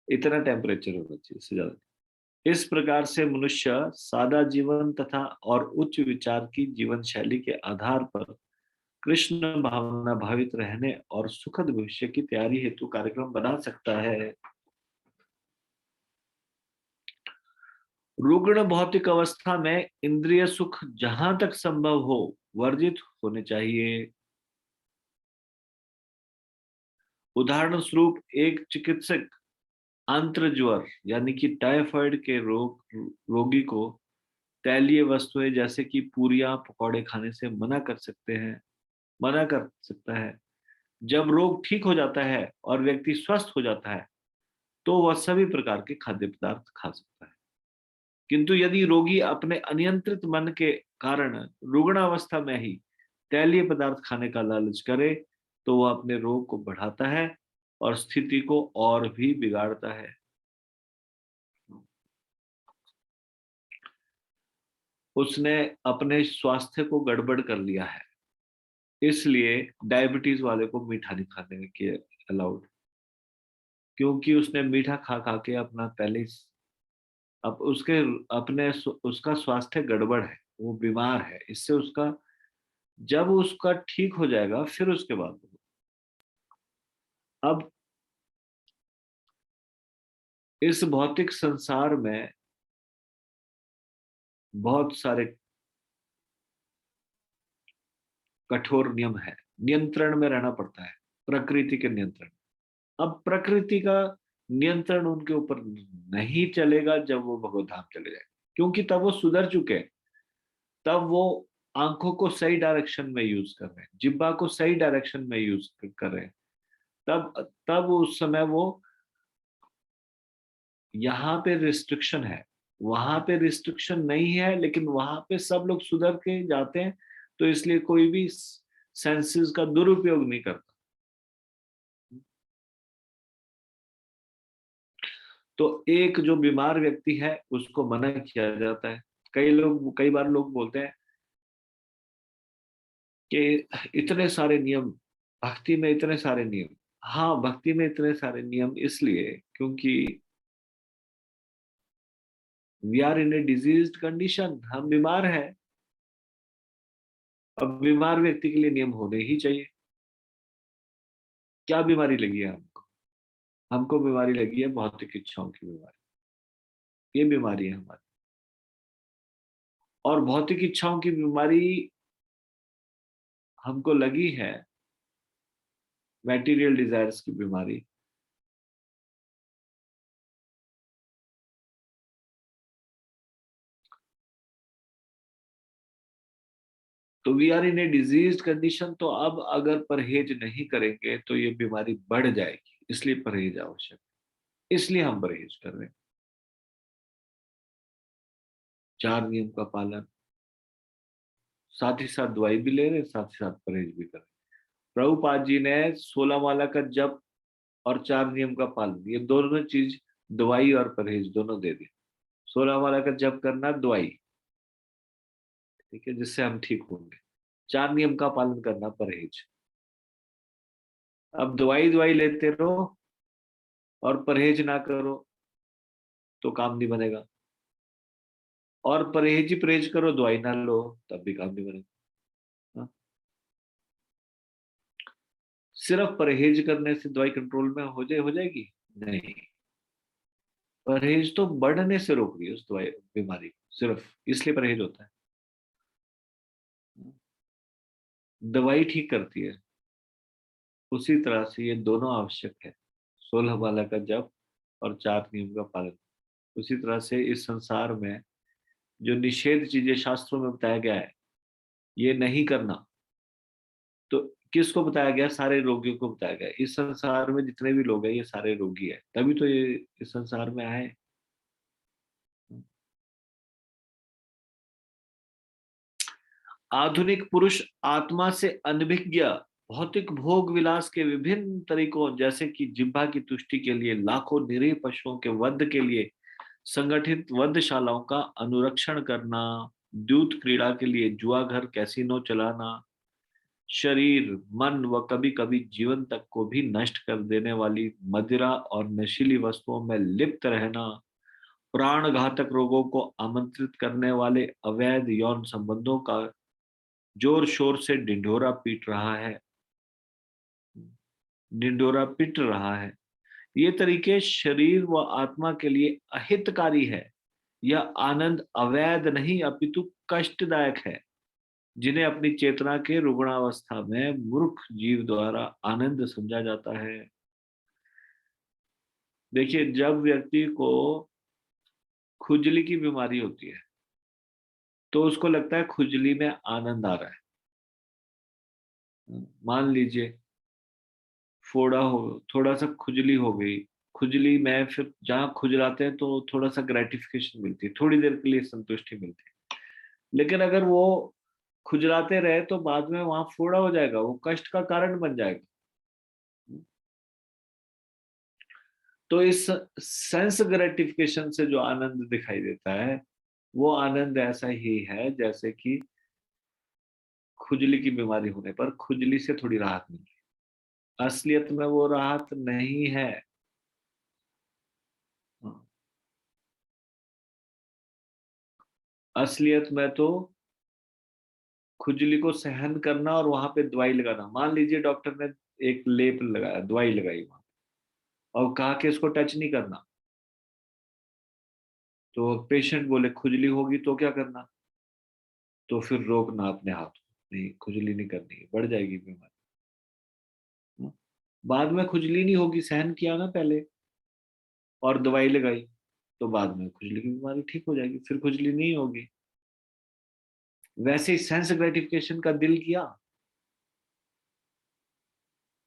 इतना टेम्परेचर होना चाहिए, इससे ज्यादा। इस प्रकार से मनुष्य सादा जीवन तथा और उच्च विचार की जीवन शैली के आधार पर कृष्ण भावना भावित रहने और सुखद भविष्य की तैयारी हेतु कार्यक्रम बना सकता है। रुग्ण भौतिक अवस्था में इंद्रिय सुख जहां तक संभव हो वर्जित होने चाहिए। उदाहरण स्वरूप एक चिकित्सक आंत्र ज्वर यानी कि टाइफाइड के रोगी को तैलीय वस्तुएं जैसे कि पूरियां पकौड़े खाने से मना कर सकता है। जब रोग ठीक हो जाता है और व्यक्ति स्वस्थ हो जाता है तो वह सभी प्रकार के खाद्य पदार्थ खा सकता है। किंतु यदि रोगी अपने अनियंत्रित मन के कारण रुग्णावस्था में ही तैलीय पदार्थ खाने का लालच करे तो वह अपने रोग को बढ़ाता है और स्थिति को और भी बिगाड़ता है। उसने अपने स्वास्थ्य को गड़बड़ कर लिया है, इसलिए डायबिटीज वाले को मीठा नहीं खाने के अलाउड, क्योंकि उसने मीठा खा खा के अपना पहले अब उसके अपने उसका स्वास्थ्य गड़बड़ है, वो बीमार है, इससे उसका जब उसका ठीक हो जाएगा फिर उसके बाद होगा। अब इस भौतिक संसार में बहुत सारे कठोर नियम है, नियंत्रण में रहना पड़ता है, प्रकृति के नियंत्रण। अब प्रकृति का नियंत्रण उनके ऊपर नहीं चलेगा जब वो भगवत धाम चले जाए, क्योंकि तब वो सुधर चुके हैं। तब वो आंखों को सही डायरेक्शन में यूज कर रहे हैं, जिब्बा को सही डायरेक्शन में यूज कर रहे हैं। तब तब उस समय वो, यहाँ पे रिस्ट्रिक्शन है, वहां पे रिस्ट्रिक्शन नहीं है, लेकिन वहां पे सब लोग सुधर के जाते हैं, तो इसलिए कोई भी सेंसेस का दुरुपयोग नहीं करता। तो एक जो बीमार व्यक्ति है उसको मना किया जाता है। कई बार लोग बोलते हैं कि इतने सारे नियम, भक्ति में इतने सारे नियम। हाँ, भक्ति में इतने सारे नियम इसलिए क्योंकि we are in a diseased condition, हम बीमार हैं। अब बीमार व्यक्ति के लिए नियम होने ही चाहिए। क्या बीमारी लगी है हमको? हमको बीमारी लगी है भौतिक इच्छाओं की बीमारी। ये बीमारी है हमारी। और भौतिक इच्छाओं की बीमारी हमको लगी है, मैटीरियल डिजायर्स की बीमारी। तो we are in a disease condition. तो अब अगर परहेज नहीं करेंगे तो ये बीमारी बढ़ जाएगी, इसलिए परहेज आवश्यक है। इसलिए हम परहेज कर रहे हैं। 4 नियम का पालन, साथ ही साथ दवाई भी ले रहे हैं, साथ ही साथ परहेज भी कर रहे हैं। प्रभुपाद जी ने 16 माला का जप और 4 नियम का पालन, ये दोनों चीज, दवाई और परहेज दोनों दे दी। 16 माला का जप करना दवाई, ठीक है, जिससे हम ठीक होंगे। 4 नियम का पालन करना परहेज। अब दवाई दवाई लेते रहो और परहेज ना करो तो काम नहीं बनेगा। और परहेज ही परहेज करो, दवाई ना लो, तब भी काम नहीं बनेगा। हाँ? सिर्फ परहेज करने से दवाई कंट्रोल में हो जाएगी? नहीं। परहेज तो बढ़ने से रोक रही है उस दवाई, बीमारी को, सिर्फ इसलिए परहेज होता है। दवाई ठीक करती है, उसी तरह से ये दोनों आवश्यक है। 16 माला का जप और 4 नियम का पालन। उसी तरह से इस संसार में जो निषेध चीजें शास्त्रों में बताया गया है, ये नहीं करना, तो किसको बताया गया? सारे रोगियों को बताया गया। इस संसार में जितने भी लोग हैं ये सारे रोगी है, तभी तो ये इस संसार में आए। आधुनिक पुरुष आत्मा से अनभिज्ञ भौतिक भोग विलास के विभिन्न तरीकों, जैसे कि जिह्वा की तुष्टि के लिए लाखों निरीह पशुओं के वध के लिए संगठित वधशालाओं का अनुरक्षण करना, द्यूत क्रीड़ा के लिए जुआ घर कैसीनो चलाना, शरीर, मन व कभी कभी जीवन तक को भी नष्ट कर देने वाली मदिरा और नशीली वस्तुओं में लिप्त रहना, प्राण घातक रोगों को आमंत्रित करने वाले अवैध यौन संबंधों का जोर शोर से ढिंढोरा पिट रहा है। ये तरीके शरीर व आत्मा के लिए अहितकारी है। यह आनंद अवैध नहीं अपितु कष्टदायक है, जिन्हें अपनी चेतना के रुग्णावस्था में मूर्ख जीव द्वारा आनंद समझा जाता है। देखिए, जब व्यक्ति को खुजली की बीमारी होती है तो उसको लगता है खुजली में आनंद आ रहा है। मान लीजिए फोड़ा हो, थोड़ा सा खुजली हो गई, खुजली में फिर जहाँ खुजलाते हैं तो थोड़ा सा ग्रेटिफिकेशन मिलती है, थोड़ी देर के लिए संतुष्टि मिलती है। लेकिन अगर वो खुजलाते रहे तो बाद में वहां फोड़ा हो जाएगा, वो कष्ट का कारण बन जाएगा। तो इस सेंस ग्रेटिफिकेशन से जो आनंद दिखाई देता है, वो आनंद ऐसा ही है जैसे कि खुजली की बीमारी होने पर खुजली से थोड़ी राहत मिलती है। असलियत में वो राहत नहीं है। हाँ, असलियत में तो खुजली को सहन करना और वहां पे दवाई लगाना। मान लीजिए डॉक्टर ने एक लेप लगाया, दवाई लगाई वहां और कहा कि इसको टच नहीं करना, तो पेशेंट बोले खुजली होगी तो क्या करना, तो फिर रोकना अपने हाथ को, नहीं खुजली नहीं करनी है, बढ़ जाएगी बीमारी। हाँ? बाद में खुजली नहीं होगी, सहन किया ना पहले और दवाई लगाई, तो बाद में खुजली की बीमारी ठीक हो जाएगी, फिर खुजली नहीं होगी। वैसे ही सेंस ग्रेटिफिकेशन का दिल किया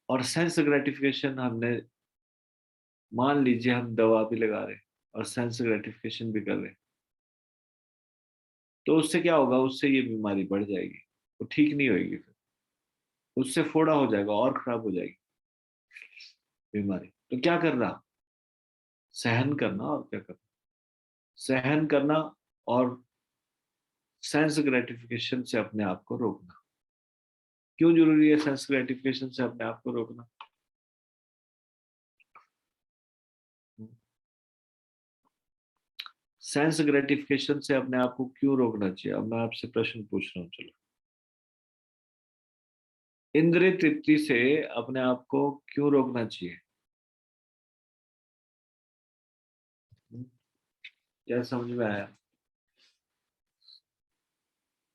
और सेंस ग्रेटिफिकेशन हमने, मान लीजिए हम दवा भी लगा रहे और सेंस ग्रेटिफिकेशन भी कर रहे, तो उससे क्या होगा, उससे ये बीमारी बढ़ जाएगी, वो ठीक नहीं होगी, फिर उससे फोड़ा हो जाएगा और खराब हो जाएगी बीमारी। तो क्या करना, सहन करना, और क्या करना, सहन करना और सेंस ग्रेटिफिकेशन से अपने आप को रोकना। क्यों जरूरी है सेंस ग्रेटिफिकेशन से अपने आप को रोकना? सेंस ग्रेटिफिकेशन से अपने आप को क्यों रोकना चाहिए? अब मैं आपसे प्रश्न पूछ रहा हूँ, चलो। इंद्रिय तृप्ति से अपने आप को क्यों रोकना चाहिए? क्या समझ में आया?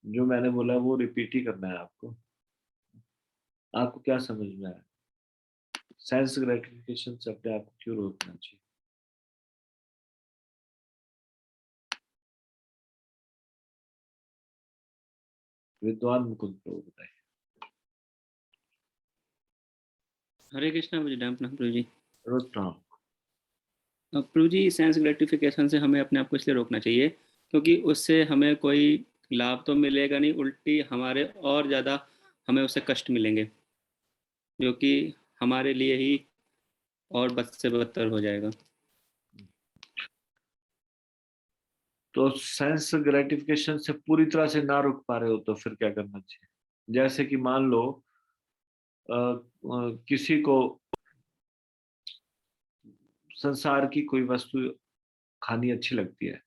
जो मैंने बोला वो रिपीट ही करना है आपको। आपको क्या समझ में आया? सेंस ग्रेटिफिकेशन से अपने आप को क्यों रोकना चाहिए? विद्वान मुकुंद प्रभु बताइए। हरे कृष्णा प्रभु जी। रोज प्रणाम। प्रभु जी, सेंस ग्रेटिफिकेशन से हमें अपने आप को इसलिए रोकना चाहिए क्योंकि उससे हमें कोई लाभ तो मिलेगा नहीं, उल्टी हमारे और ज़्यादा हमें उससे कष्ट मिलेंगे, जो कि हमारे लिए ही और बद से बदतर हो जाएगा। तो सेंस ग्रेटिफिकेशन से पूरी तरह से ना रुक पा रहे हो तो फिर क्या करना चाहिए? जैसे कि मान लो किसी को संसार की कोई वस्तु खानी अच्छी लगती है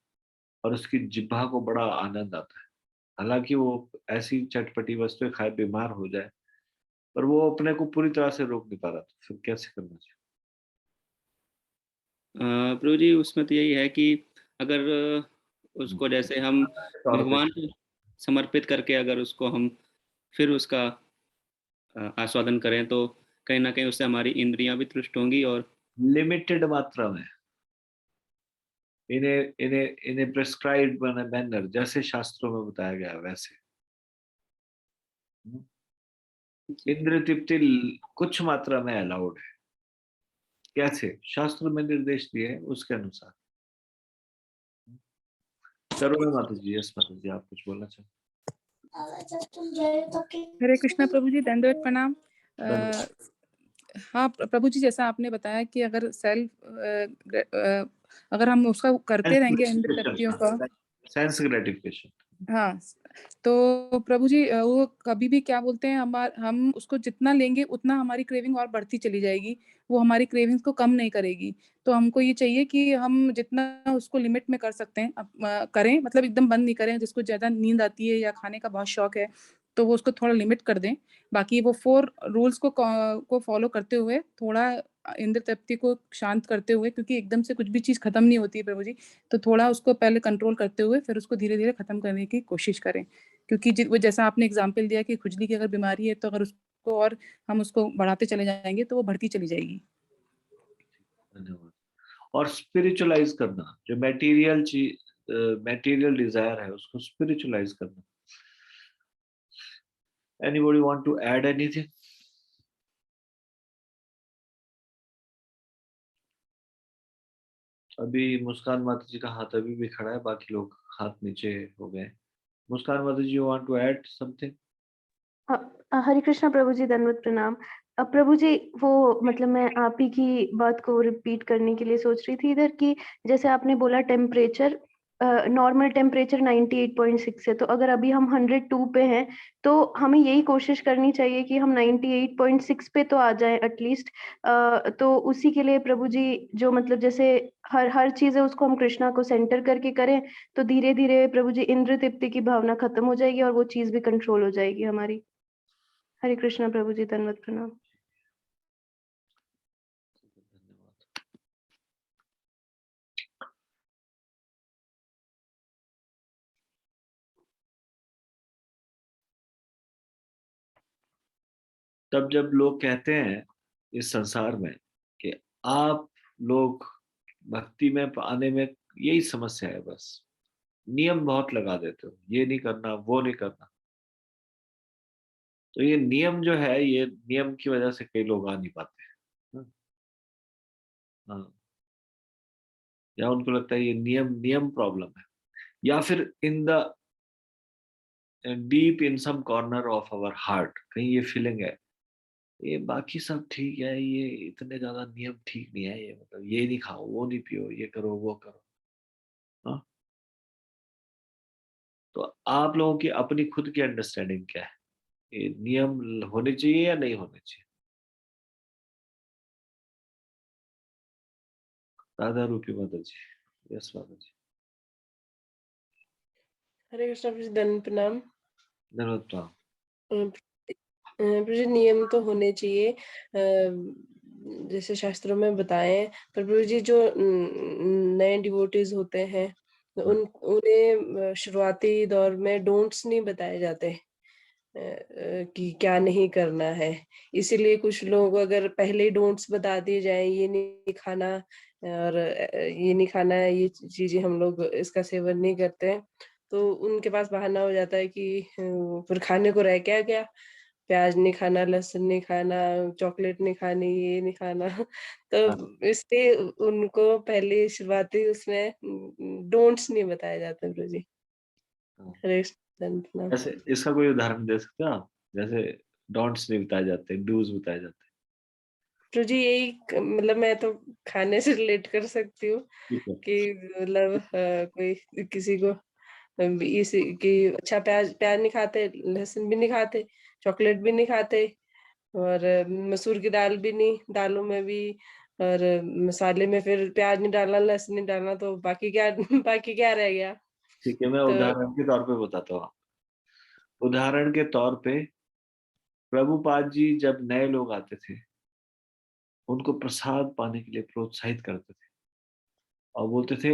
और उसकी जिह्वा को बड़ा आनंद आता है, हालांकि वो ऐसी चटपटी वस्तुएं खाए बीमार हो जाए, पर वो अपने को पूरी तरह से रोक नहीं पा रहा, तो फिर कैसे करना चाहिए? प्रभु जी, उसमें तो यही है कि अगर उसको जैसे हम तौर पे भगवान को समर्पित करके अगर उसको हम फिर उसका आस्वादन करें तो कहीं ना कहीं उससे हमारी इंद्रियां भी तुष्ट होंगी। और लिमिटेड मात्रा में, इन्हें इन्हें इन्हें प्रिस्क्राइब्ड मैनर, जैसे शास्त्रों में बताया गया है वैसे। इंद्र तृप्ति कुछ मात्रा में अलाउड है, कैसे शास्त्र में निर्देश दिए हैं उसके अनुसार। करुणा माता जी, यस माता जी, आप कुछ बोलना चाहते? हरे कृष्णा प्रभु जी, दंडवत प्रणाम। हाँ प्रभु जी, जैसा आपने बताया कि अगर अगर हम उसका करते रहेंगे इंद्र तृप्तियों का, सेंस ग्रेटिफिकेशन। हाँ, तो प्रभु जी वो कभी भी क्या बोलते हैं, हम उसको जितना लेंगे उतना हमारी क्रेविंग और बढ़ती चली जाएगी, वो हमारी क्रेविंग्स को कम नहीं करेगी। तो हमको ये चाहिए कि हम जितना उसको लिमिट में कर सकते हैं करें, मतलब एकदम बंद नहीं करें। जिसको ज़्यादा नींद आती है या खाने का बहुत शौक है तो वो उसको थोड़ा लिमिट कर दें। बाकी वो 4 रूल्स को फॉलो करते हुए थोड़ा इंद्र तृप्ति को शांत करते हुए, क्योंकि एकदम से कुछ भी चीज़ खत्म नहीं होती है प्रभु जी, तो थोड़ा उसको पहले कंट्रोल करते हुए फिर उसको धीरे-धीरे खत्म करने की कोशिश करें। क्योंकि वो जैसा आपने एग्जाम्पल दिया कि खुजली की अगर बीमारी है तो अगर उसको और हम उसको बढ़ाते चले जाएंगे तो वो बढ़ती चली जाएगी। धन्यवाद। और स्पिरिचुअलाइज करना, जो मटेरियल चीज, मटेरियल डिजायर है उसको स्पिरिचुअलाइज करना। Anybody want to add anything? अभी मुस्कान माता जी का हाथ अभी भी खड़ा है, बाकी लोग हाथ नीचे हो गए। मुस्कान माता जी, you want to add something? Hare Krishna प्रभु जी, दंडवत प्रणाम। प्रभु जी, वो मतलब मैं आप ही की बात को रिपीट करने के लिए सोच रही थी इधर कि जैसे आपने बोला टेम्परेचर नॉर्मल टेम्परेचर 98.6 है, तो अगर अभी हम 102 पे हैं तो हमें यही कोशिश करनी चाहिए कि हम 98.6 पे तो आ जाएं एटलीस्ट। तो उसी के लिए प्रभु जी जो मतलब जैसे हर हर चीज़ है उसको हम कृष्णा को सेंटर करके करें तो धीरे धीरे प्रभु जी इंद्र तृप्ति की भावना खत्म हो जाएगी और वो चीज़ भी कंट्रोल हो जाएगी हमारी। हरे कृष्णा प्रभु जी, धन्यवाद प्रणाम। धन्यवाद। तब जब लोग कहते हैं इस संसार में कि आप लोग भक्ति में आने में यही समस्या है, बस नियम बहुत लगा देते हो, ये नहीं करना वो नहीं करना। तो ये नियम जो है, ये नियम की वजह से कई लोग आ नहीं पाते हैं। हाँ, या उनको लगता है ये नियम नियम प्रॉब्लम है, या फिर in the deep in some corner of our heart कहीं ये फीलिंग है ये बाकी सब ठीक है, ये इतने ज्यादा नियम ठीक नहीं है, ये मतलब ये नहीं खाओ वो नहीं पियो ये करो वो करो। हाँ, तो आप लोगों की अपनी खुद की अंडरस्टैंडिंग क्या है, ये नियम होने चाहिए या नहीं होने चाहिए? राधा रूपी माता जी। यस माता जी। हरे कृष्णा प्रभु जी, दंड प्रणाम। धन्यवाद प्रणाम। प्रभु जी नियम तो होने चाहिए जैसे शास्त्रों में बताए हैं, पर प्रभु जी जो नए डिवोटीज होते हैं उन्हें शुरुआती दौर में डोंट्स नहीं बताए जाते कि क्या नहीं करना है। इसीलिए कुछ लोग अगर पहले ही डोंट्स बता दिए जाए, ये नहीं खाना और ये नहीं खाना है, ये चीजें हम लोग इसका सेवन नहीं करते हैं, तो उनके पास बहाना हो जाता है कि फिर खाने को रह क्या गया, प्याज नहीं खाना, लहसुन नहीं खाना, चॉकलेट नहीं खानी, ये नहीं खाना। तो इसलिए उनको पहले शुरुआती उसमें डोंट्स नहीं बताए जाते प्रभु जी। हरे कृष्ण। जैसे इसका कोई उदाहरण दे सकते हो आप? जैसे डोंट्स नहीं बताए जाते, डूज बताए जाते। तो जी यही मतलब मैं तो खाने से रिलेट कर सकती हूँ ठीक है। कि मतलब कोई किसी को इस कि अच्छा प्याज प्याज नहीं खाते, लहसुन भी नहीं खाते, चॉकलेट भी नहीं खाते और मसूर की दाल भी नहीं, दालों में भी और मसाले में फिर प्याज नहीं डालना, लहसुन नहीं डालना, तो बाकी क्या बाकी क्या रह गया? ठीक है, मैं तो उदाहरण के तौर पे बताता हूँ। उदाहरण के तौर पे प्रभुपाद जी जब नए लोग आते थे उनको प्रसाद पाने के लिए प्रोत्साहित करते थे और बोलते थे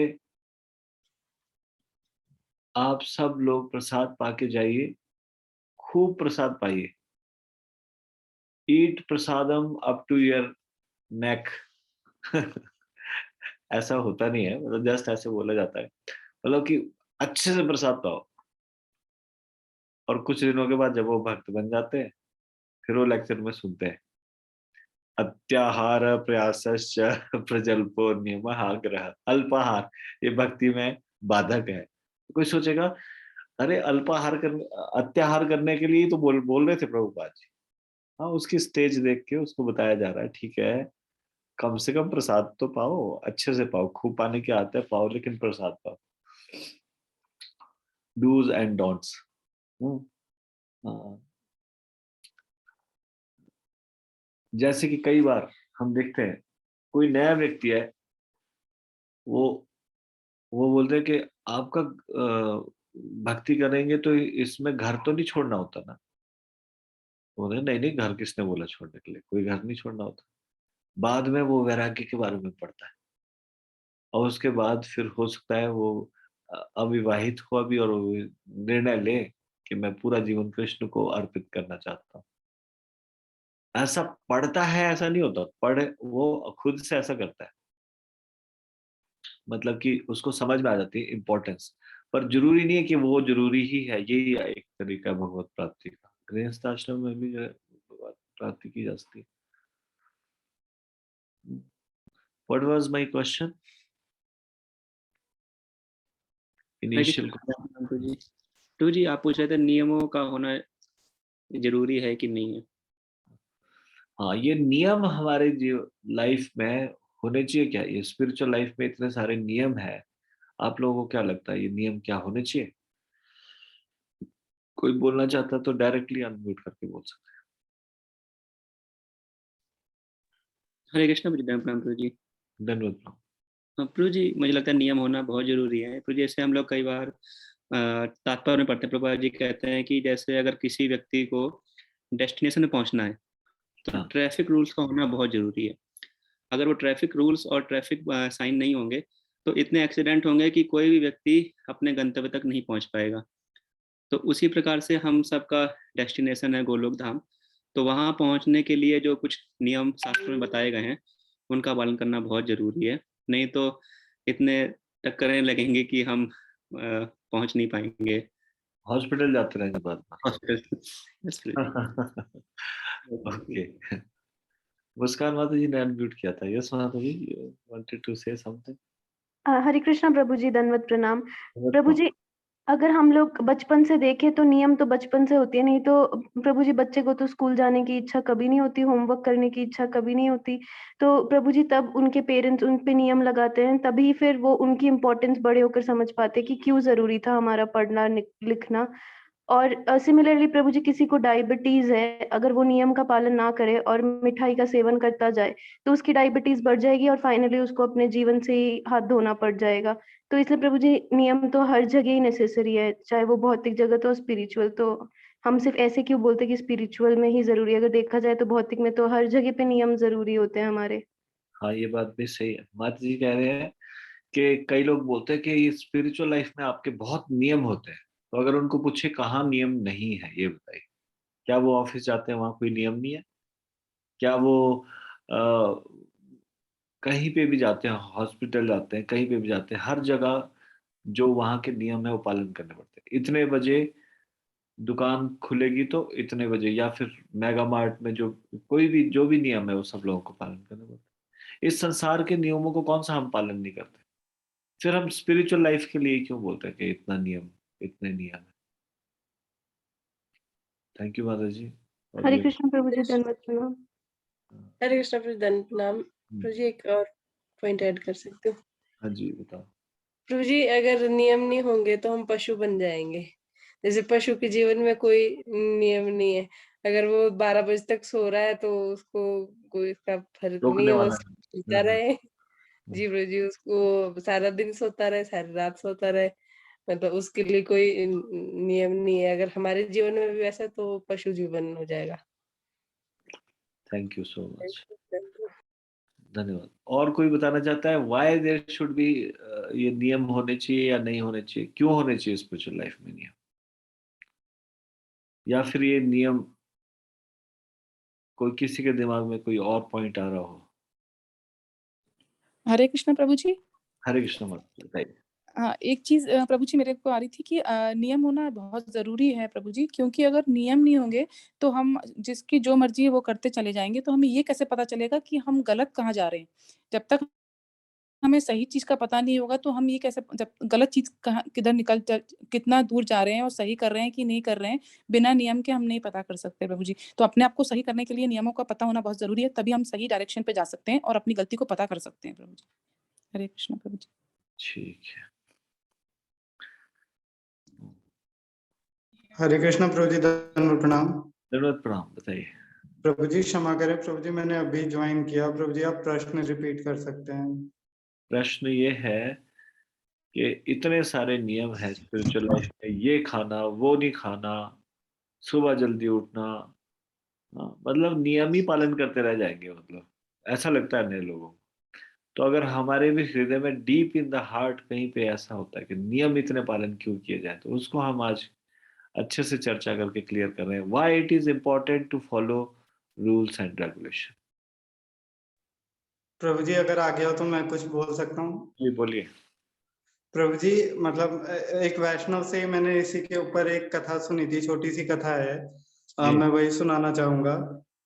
आप सब लोग प्रसाद पाके जाइए, खूब प्रसाद पाइए, ईट प्रसादम अप टू योर नेक। ऐसा होता नहीं है, मतलब जस्ट ऐसे बोला जाता है, मतलब कि अच्छे से प्रसाद पाओ। और कुछ दिनों के बाद जब वो भक्त बन जाते हैं फिर वो लेक्चर में सुनते हैं अत्याहार प्रयासश्च प्रजल्पो नियम आग्रह अल्पाहार, ये भक्ति में बाधक है। तो कोई सोचेगा अरे अल्पाहार करने अत्याहार करने के लिए तो बोल रहे थे प्रभुपाद जी। हाँ, उसकी स्टेज देख के उसको बताया जा रहा है ठीक है, कम से कम प्रसाद तो पाओ, अच्छे से पाओ, खूब पाने के आते हैं पाओ लेकिन प्रसाद पाओ। Dos and don'ts. जैसे कि कई बार हम देखते हैं कोई नया व्यक्ति है, वो वो बोलते हैं कि आपका भक्ति करेंगे तो इसमें घर तो नहीं छोड़ना होता ना। बोले नहीं नहीं, घर किसने बोला छोड़ने के लिए, कोई घर नहीं छोड़ना होता। बाद में वो वैराग्य के बारे में पढ़ता है और उसके बाद फिर हो सकता है वो अविवाहित हुआ भी और वो निर्णय ले कि मैं पूरा जीवन कृष्ण को अर्पित करना चाहता हूँ। ऐसा पढ़ता है, ऐसा नहीं होता, पढ़ वो खुद से ऐसा करता है, मतलब कि उसको समझ में आ जाती है इम्पोर्टेंस। पर जरूरी नहीं है कि वो जरूरी ही है, यही एक तरीका है भगवत प्राप्ति का। गृहस्थ आश्रम में भी जो है भगवत प्राप्ति की जा सकती है। What was my question? Initial question. टू जी आप पूछ रहे थे नियमों का होना जरूरी है कि नहीं है? हाँ, ये नियम हमारे जीव लाइफ में होने चाहिए क्या? ये स्पिरिचुअल लाइफ में इतने सारे नियम है आप लोगों को क्या लगता है ये नियम क्या होने चाहिए? कोई बोलना चाहता है तो डायरेक्टली अनम्यूट करके बोल सकते हरे कृष्ण प्रभु जी। हैं। धन्यवाद प्रभु। प्रभु जी, मुझे लगता है नियम होना बहुत जरूरी है प्रभु जी। जैसे हम लोग कई बार तात्पर्य में पढ़ते हैं, प्रभुपाद जी कहते हैं कि जैसे अगर किसी व्यक्ति को डेस्टिनेशन में पहुंचना है तो हाँ ट्रैफिक रूल्स का होना बहुत जरूरी है। अगर वो ट्रैफिक रूल्स और ट्रैफिक साइन नहीं होंगे तो इतने एक्सीडेंट होंगे कि कोई भी व्यक्ति अपने गंतव्य तक नहीं पहुंच पाएगा। तो उसी प्रकार से हम सबका डेस्टिनेशन है गोलोक धाम, तो वहाँ पहुँचने के लिए जो कुछ नियम शास्त्रों में बताए गए हैं उनका पालन करना बहुत जरूरी है। नहीं तो इतने टक्करें लगेंगे कि हम पहुँच नहीं पाएंगे हॉस्पिटल जाते रहेंगे बाद हॉस्पिटल। में। ओके, मुस्कान माता जी ने अनम्यूट किया था। यस माता जी, you wanted to say something? Hare Krishna प्रभु जी, दंडवत प्रणाम। प्रभु जी, अगर हम लोग बचपन से देखें तो नियम तो बचपन से होती है, नहीं तो प्रभु जी बच्चे को तो स्कूल जाने की इच्छा कभी नहीं होती, होमवर्क करने की इच्छा कभी नहीं होती। तो प्रभु जी तब उनके पेरेंट्स उन पे नियम लगाते हैं, तभी फिर वो उनकी इम्पोर्टेंस बड़े होकर समझ पाते हैं कि क्यों जरूरी था हमारा पढ़ना लिखना। और सिमिलरली प्रभु जी, किसी को डायबिटीज है, अगर वो नियम का पालन ना करे और मिठाई का सेवन करता जाए तो उसकी डायबिटीज बढ़ जाएगी और फाइनली उसको अपने जीवन से ही हाथ धोना पड़ जाएगा। तो इसलिए प्रभु जी नियम तो हर जगह ही नेसेसरी है, चाहे वो भौतिक जगत हो स्पिरिचुअल। तो हम सिर्फ ऐसे क्यों बोलते कि स्पिरिचुअल में ही जरूरी है, अगर देखा जाए तो भौतिक में तो हर जगह पे नियम जरूरी होते हैं हमारे। हाँ ये बात भी सही है। माता जी कह रहे हैं कि कई लोग बोलते हैं कि स्पिरिचुअल लाइफ में आपके बहुत नियम होते हैं, तो अगर उनको पूछे कहाँ नियम नहीं है ये बताइए। क्या वो ऑफिस जाते हैं वहां कोई नियम नहीं है? क्या वो कहीं पे भी जाते हैं, हॉस्पिटल जाते हैं, कहीं पे भी जाते हैं, हर जगह जो वहाँ के नियम है वो पालन करने पड़ते हैं। इतने बजे दुकान खुलेगी तो इतने बजे, या फिर मेगा मार्ट में जो कोई भी जो भी नियम है वो सब लोगों को पालन करना पड़ता है। इस संसार के नियमों को कौन सा हम पालन नहीं करते? फिर हम स्पिरिचुअल लाइफ के लिए क्यों बोलते हैं कि इतना नियम, इतने नियम है? थैंक यू माता जी। और हरे ये कृष्ण प्रभु जी, दंडवत प्रणाम। हरे कृष्णा प्रभु, दंड प्रणाम। प्रभु जी एक और पॉइंट ऐड कर सकते हो? हाँ जी बताओ। प्रभु जी, अगर नियम नहीं होंगे तो हम पशु बन जाएंगे। जैसे पशु के जीवन में कोई नियम नहीं है, अगर वो 12 बजे तक सो रहा है तो उसको कोई इसका फर्क नहीं रोकने है, वो वाला सोता नहीं। रहे। जी प्रभु जी, उसको सारा दिन सोता रहे, सारी रात सोता रहे, मतलब उसके लिए कोई नियम नहीं है। अगर हमारे जीवन में भी वैसा तो पशु जीवन हो जाएगा। थैंक यू सो मच, धन्यवाद। और कोई बताना चाहता है व्हाई देयर शुड बी, ये नियम होने चाहिए या नहीं होने चाहिए? क्यों होने चाहिए स्पिरिचुअल लाइफ में नियम? या फिर ये नियम कोई किसी के दिमाग में कोई और पॉइंट आ रहा हो? हरे कृष्ण प्रभु जी। हरे कृष्ण मत बताइए। हाँ, एक चीज़ प्रभु जी मेरे को आ रही थी कि नियम होना बहुत ज़रूरी है प्रभु जी, क्योंकि अगर नियम नहीं होंगे तो हम जिसकी जो मर्ज़ी है वो करते चले जाएँगे, तो हमें ये कैसे पता चलेगा कि हम गलत कहाँ जा रहे हैं? जब तक हमें सही चीज़ का पता नहीं होगा तो हम ये कैसे, जब गलत चीज़ कहाँ किधर निकल ज कितना दूर जा रहे हैं और सही कर रहे हैं कि नहीं कर रहे हैं, बिना नियम के हम नहीं पता कर सकते प्रभु जी। तो अपने आप को सही करने के लिए नियमों का पता होना बहुत ज़रूरी है, तभी हम सही डायरेक्शन पे जा सकते हैं और अपनी गलती को पता कर सकते हैं प्रभु जी। हरे कृष्ण प्रभु जी। ठीक है। हरे कृष्ण प्रभु जी, धन्यवाद प्रणाम। धन्यवाद प्रणाम, बताइए। प्रभु जी क्षमा करें प्रभु जी, मैंने अभी ज्वाइन किया। प्रभु जी आप प्रश्न रिपीट कर सकते हैं? प्रश्न ये है कि इतने सारे नियम है स्पिरिचुअल लाइफ में, ये खाना वो नहीं खाना, सुबह जल्दी उठना, हाँ, मतलब नियम ही पालन करते रह जाएंगे, मतलब ऐसा लगता है अन्य लोगों को। तो अगर हमारे भी हृदय में डीप इन द हार्ट कहीं पे ऐसा होता है कि नियम इतने पालन क्यों किए जाए, तो उसको हम आज अच्छे से चर्चा करके क्लियर कर रहे हैं। Why it is important to follow rules and regulation. प्रभु जी अगर आ गया हो तो मैं कुछ बोल सकता हूँ? जी बोलिए। प्रभु जी मतलब एक वैष्णव से मैंने इसी के ऊपर एक कथा सुनी थी, छोटी सी कथा है, जी मैं वही सुनाना चाहूंगा।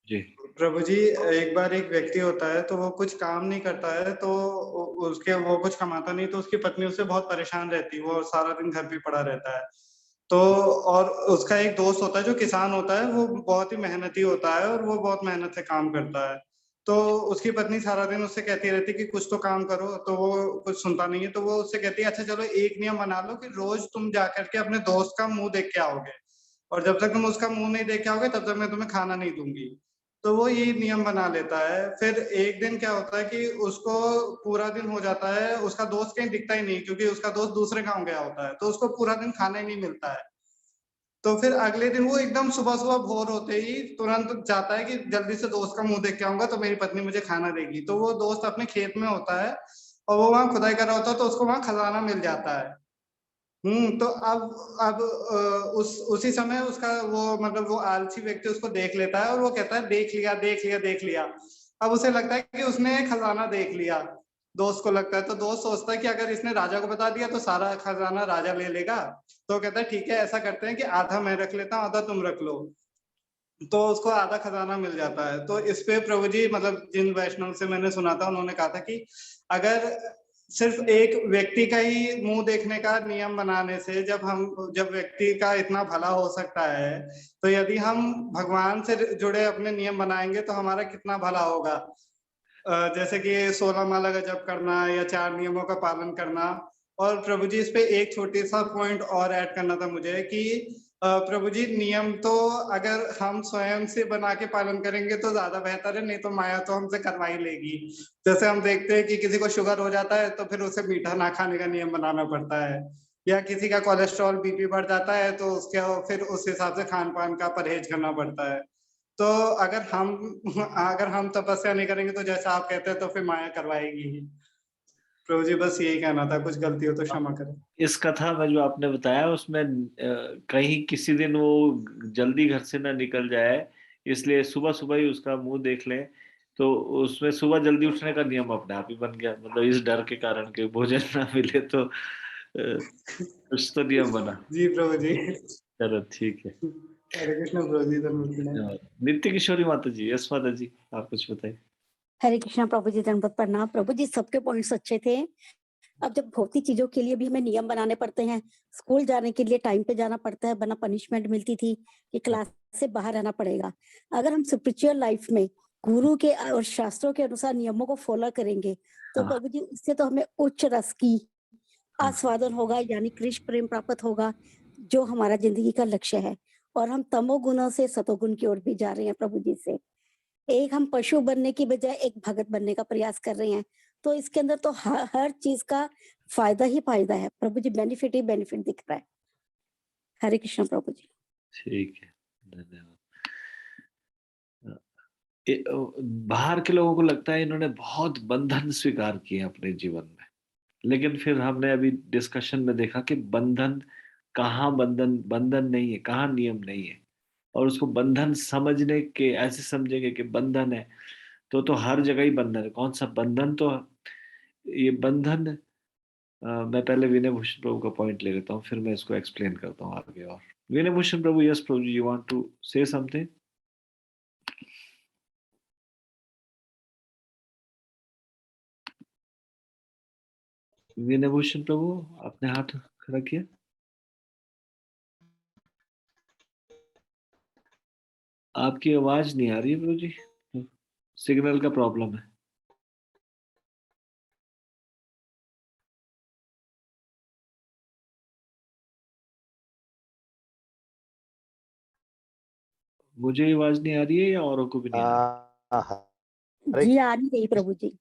जी प्रभु जी एक बार एक व्यक्ति होता है तो वो कुछ काम नहीं करता है, तो उसके वो कुछ कमाता नहीं, तो उसकी पत्नी उससे बहुत परेशान रहती है, वो सारा दिन घर पे पड़ा रहता है। तो और उसका एक दोस्त होता है जो किसान होता है, वो बहुत ही मेहनती होता है और वो बहुत मेहनत से काम करता है। तो उसकी पत्नी सारा दिन उससे कहती रहती कि कुछ तो काम करो, तो वो कुछ सुनता नहीं है। तो वो उससे कहती है अच्छा चलो एक नियम बना लो कि रोज तुम जाकर के अपने दोस्त का मुंह देख के आओगे, और जब तक तुम उसका मुंह नहीं देख के आओगे तब तक मैं तुम्हें खाना नहीं दूंगी। तो वो ये नियम बना लेता है। फिर एक दिन क्या होता है कि उसको पूरा दिन हो जाता है, उसका दोस्त कहीं दिखता ही नहीं, क्योंकि उसका दोस्त दूसरे गांव गया होता है, तो उसको पूरा दिन खाना ही नहीं मिलता है। तो फिर अगले दिन वो एकदम सुबह-सुबह भोर होते ही तुरंत जाता है कि जल्दी से दोस्त का मुँह देख के आऊँगा तो मेरी पत्नी मुझे खाना देगी। तो वो दोस्त अपने खेत में होता है और वो वहाँ खुदाई कर रहा होता है, तो उसको वहाँ खजाना मिल जाता है। तो अब उसी समय उसका वो मतलब वो आलसी व्यक्ति उसको देख लेता है और वो कहता है देख लिया, देख लिया, देख लिया। अब उसे लगता है कि उसने खजाना देख लिया, दोस्त को लगता है। तो दोस्त सोचता है कि अगर इसने राजा को बता दिया तो सारा खजाना राजा ले लेगा। तो कहता है ठीक है, ऐसा करते हैं कि आधा मैं रख लेता हूँ, आधा तुम रख लो। तो उसको आधा खजाना मिल जाता है। तो इस पे प्रभु जी मतलब जिन वैष्णव से मैंने सुना था उन्होंने कहा था कि अगर सिर्फ एक व्यक्ति का ही मुंह देखने का नियम बनाने से जब व्यक्ति का इतना भला हो सकता है, तो यदि हम भगवान से जुड़े अपने नियम बनाएंगे तो हमारा कितना भला होगा। जैसे कि 16 माला का जप करना या 4 नियमों का पालन करना। और प्रभु जी इस पे एक छोटी सा पॉइंट और ऐड करना था मुझे कि प्रभु जी नियम तो अगर हम स्वयं से बना के पालन करेंगे तो ज्यादा बेहतर है, नहीं तो माया तो हमसे करवा ही लेगी। जैसे हम देखते हैं कि किसी को शुगर हो जाता है तो फिर उसे मीठा ना खाने का नियम बनाना पड़ता है, या किसी का कोलेस्ट्रॉल बीपी बढ़ जाता है तो उसके फिर उस हिसाब से खान पान का परहेज करना पड़ता है। तो अगर हम तपस्या नहीं करेंगे तो जैसा आप कहते हैं तो फिर माया करवाएगी ही। प्रभु जी बस यही कहना था, कुछ गलती हो तो क्षमा करें। इस कथा में जो आपने बताया उसमें कहीं किसी दिन वो जल्दी घर से ना निकल जाए, इसलिए सुबह सुबह ही उसका मुंह देख लें, तो उसमें सुबह जल्दी उठने का नियम अपने आप ही बन गया, मतलब इस डर के कारण कि भोजन ना मिले तो कुछ तो नियम बना। जी प्रभु जी। चलो ठीक है। हरे कृष्ण प्रभु जी, धन्यवाद। धन्यवाद। नित्य किशोरी माता जी, यस माता जी, आप कुछ बताइए। हरे कृष्णा प्रभु जी, दंडवत प्रणाम। प्रभु जी सबके पॉइंट्स अच्छे थे। अब जब भौतिक चीजों के लिए भी हमें नियम बनाने पड़ते हैं, स्कूल जाने के लिए टाइम पे जाना पड़ता है, वरना पनिशमेंट मिलती थी कि क्लास से बाहर रहना पड़ेगा। अगर हम स्पिरिचुअल लाइफ में गुरु के और शास्त्रों के अनुसार नियमों को फॉलो करेंगे तो प्रभु जी इससे तो हमें उच्च रस की आस्वादन होगा, यानी कृष्ण प्रेम प्राप्त होगा, जो हमारा जिंदगी का लक्ष्य है। और हम तमोगुणों से सतोगुण की ओर भी जा रहे हैं प्रभु जी से। एक हम पशु बनने की बजाय एक भगत बनने का प्रयास कर रहे हैं, तो इसके अंदर तो हर चीज का फायदा ही फायदा है प्रभु जी, बेनिफिट ही बेनिफिट दिख रहा है। हरे कृष्ण प्रभु जी। ठीक है, धन्यवाद। बाहर के लोगों को लगता है इन्होंने बहुत बंधन स्वीकार किए अपने जीवन में, लेकिन फिर हमने अभी डिस्कशन में देखा कि बंधन कहाँ, बंधन बंधन नहीं है, कहाँ नियम नहीं है। और उसको बंधन समझने के ऐसे समझेंगे कि बंधन है तो हर जगह ही बंधन है। कौन सा बंधन, तो ये बंधन मैं पहले विनय भूषण प्रभु का पॉइंट ले लेता हूँ, फिर मैं इसको एक्सप्लेन करता हूँ आगे। और Vinay Bhushan Prabhu, yes Prabhu ji, you want to say something? Vinay Bhushan Prabhu, आपने हाथ खड़ा किया। आपकी आवाज नहीं आ रही है प्रभु जी, सिग्नल का प्रॉब्लम है। मुझे आवाज नहीं आ रही है या औरों को भी नहीं आ रही? जी आ नहीं रही प्रभु जी।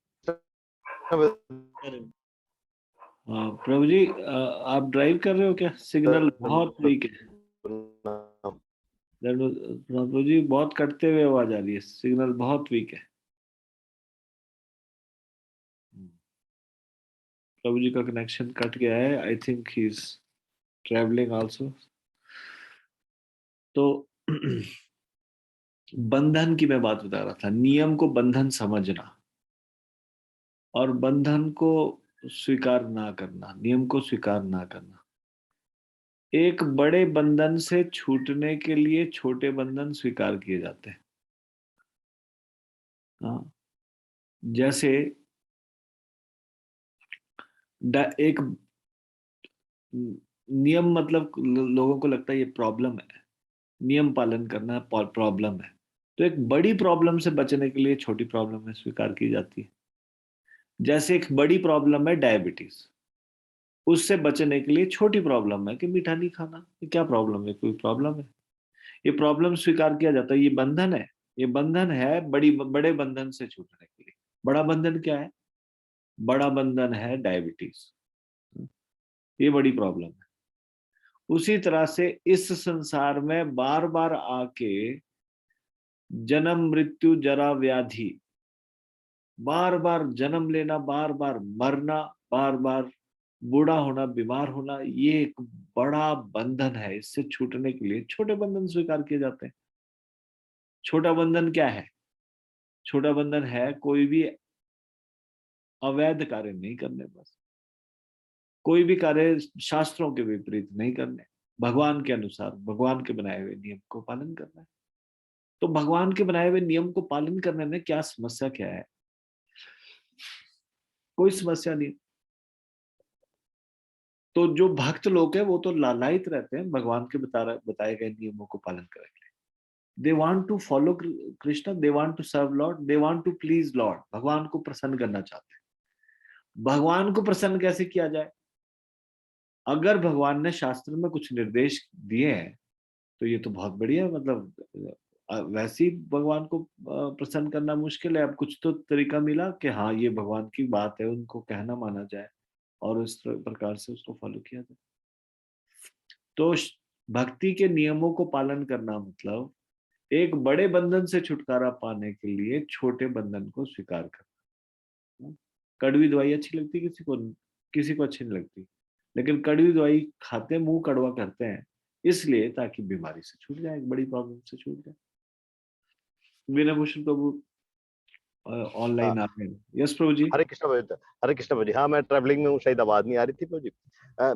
हाँ प्रभु जी, आप ड्राइव कर रहे हो क्या? सिग्नल बहुत वीक है प्रभु जी, बहुत कटते हुए आवाज आ रही है, सिग्नल बहुत वीक है। प्रभु जी का कनेक्शन कट गया है, I think he is travelling also. तो बंधन की मैं बात बता रहा था, नियम को बंधन समझना और बंधन को स्वीकार ना करना, नियम को स्वीकार ना करना। एक बड़े बंधन से छूटने के लिए छोटे बंधन स्वीकार किए जाते हैं। हाँ, जैसे एक नियम, मतलब लोगों को लगता है ये प्रॉब्लम है, नियम पालन करना प्रॉब्लम है। तो एक बड़ी प्रॉब्लम से बचने के लिए छोटी प्रॉब्लम में स्वीकार की जाती है। जैसे एक बड़ी प्रॉब्लम है डायबिटीज, उससे बचने के लिए छोटी प्रॉब्लम है कि मीठा नहीं खाना। ये क्या प्रॉब्लम है? कोई प्रॉब्लम है? ये प्रॉब्लम स्वीकार किया जाता है। ये बंधन है, ये बंधन है बड़े बंधन से छूटने के लिए। बड़ा बंधन क्या है? बड़ा बंधन है डायबिटीज, ये बड़ी प्रॉब्लम है। उसी तरह से इस संसार में बार बार आके जन्म मृत्यु जरा व्याधि, बार बार जन्म लेना, बार बार मरना, बार बार बूढ़ा होना, बीमार होना, ये एक बड़ा बंधन है। इससे छूटने के लिए छोटे बंधन स्वीकार किए जाते हैं। छोटा बंधन क्या है? छोटा बंधन है कोई भी अवैध कार्य नहीं करने, बस कोई भी कार्य शास्त्रों के विपरीत नहीं करने, भगवान के अनुसार, भगवान के बनाए हुए नियम को पालन करना है। तो भगवान के बनाए हुए नियम को पालन करने में क्या समस्या क्या है? कोई समस्या नहीं। तो जो भक्त लोग हैं वो तो लालायित रहते हैं भगवान के बताए गए नियमों को पालन करने के लिए। They want to follow Krishna, they want to serve Lord, they want to please Lord. भगवान को प्रसन्न करना चाहते हैं। भगवान को प्रसन्न कैसे किया जाए? अगर भगवान ने शास्त्र में कुछ निर्देश दिए हैं तो ये तो बहुत बढ़िया है। मतलब वैसे ही भगवान को प्रसन्न करना मुश्किल है। अब कुछ तो तरीका मिला कि हाँ ये भगवान की बात है, उनको कहना माना जाए और उस प्रकार से उसको फॉलो किया जाए। तो भक्ति के नियमों को पालन करना मतलब एक बड़े बंधन से छुटकारा पाने के लिए छोटे बंधन को स्वीकार करना। कड़वी दवाई अच्छी लगती किसी को? किसी को अच्छी नहीं लगती, लेकिन कड़वी दवाई खाते मुंह कड़वा करते हैं इसलिए ताकि बीमारी से छूट जाए, एक बड़ी प्रॉब्लम से छूट जाए। वीना भूषण प्रभु ऑनलाइन आ गए। यस प्रभु जी। हरे कृष्ण प्रभु। हरे कृष्ण प्रभु जी। हाँ, मैं ट्रैवलिंग में हूँ, शायद आवाज नहीं आ रही थी प्रभु जी।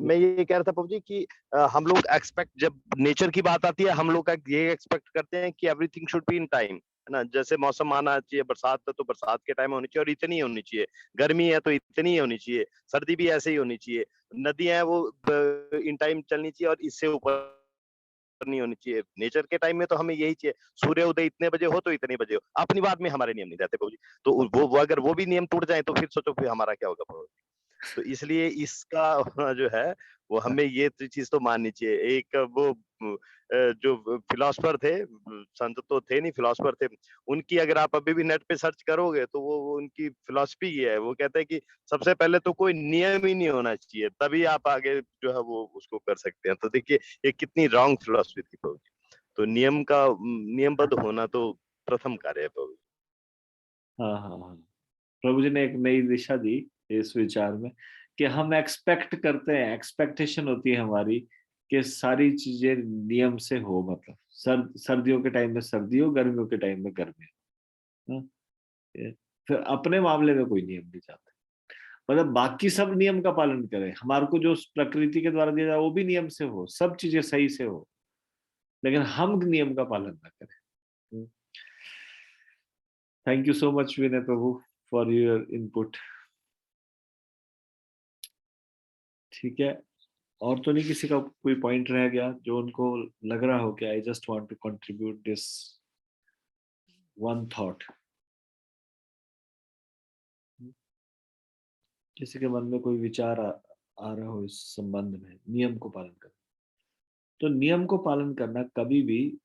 मैं ये कह रहा था प्रभु जी कि हम लोग एक्सपेक्ट, जब नेचर की बात आती है हम लोग ये एक्सपेक्ट करते हैं कि everything should be in time, है ना। जैसे मौसम आना चाहिए, बरसात है तो बरसात के टाइम होनी चाहिए और इतनी ही होनी चाहिए, गर्मी है तो इतनी ही होनी चाहिए, सर्दी भी ऐसे ही होनी चाहिए, नदियां हैं वो इन टाइम चलनी चाहिए और इससे ऊपर नहीं होनी चाहिए। नेचर के टाइम में तो हमें यही चाहिए, सूर्य उदय इतने बजे हो तो इतने बजे हो। अपनी बात में हमारे नियम नहीं रहते प्रभु जी। तो वो अगर वो भी नियम टूट जाए तो फिर सोचो फिर हमारा क्या होगा प्रभु जी। तो इसलिए इसका जो है वो हमें ये चीज तो माननी चाहिए। एक वो जो फिलोसफर थे, संत तो थे नहीं, फिलोसफर थे, उनकी अगर आप अभी भी नेट पे सर्च करोगे तो वो उनकी फिलोसफी ये है। वो कहते हैं कि सबसे पहले तो कोई नियम ही नहीं होना चाहिए, तभी आप आगे जो है वो उसको कर सकते हैं। तो देखिए ये कितनी रॉन्ग फिलोसफी थी प्रभु जी। तो नियमबद्ध होना तो प्रथम कार्य है प्रभु जी। हाँ हाँ हाँ, प्रभु जी ने एक नई दिशा दी इस विचार में कि हम एक्सपेक्ट करते हैं, एक्सपेक्टेशन होती है हमारी कि सारी चीजें नियम से हो। मतलब सर्दियों के टाइम में सर्दी हो, गर्मियों के टाइम में गर्मी हो। फिर अपने मामले में कोई नियम नहीं चाहते। मतलब बाकी सब नियम का पालन करें, हमारे को जो प्रकृति के द्वारा दिया जाए वो भी नियम से हो, सब चीजें सही से हो, लेकिन हम नियम का पालन ना करें। Thank you so much Vinay Prabhu for your input. ठीक है, और तो नहीं किसी का कोई पॉइंट रह गया जो उनको लग रहा हो कि I just want to contribute this one thought? किसी के मन में कोई विचार आ रहा हो इस संबंध में नियम को पालन करना? तो नियम को पालन करना कभी भी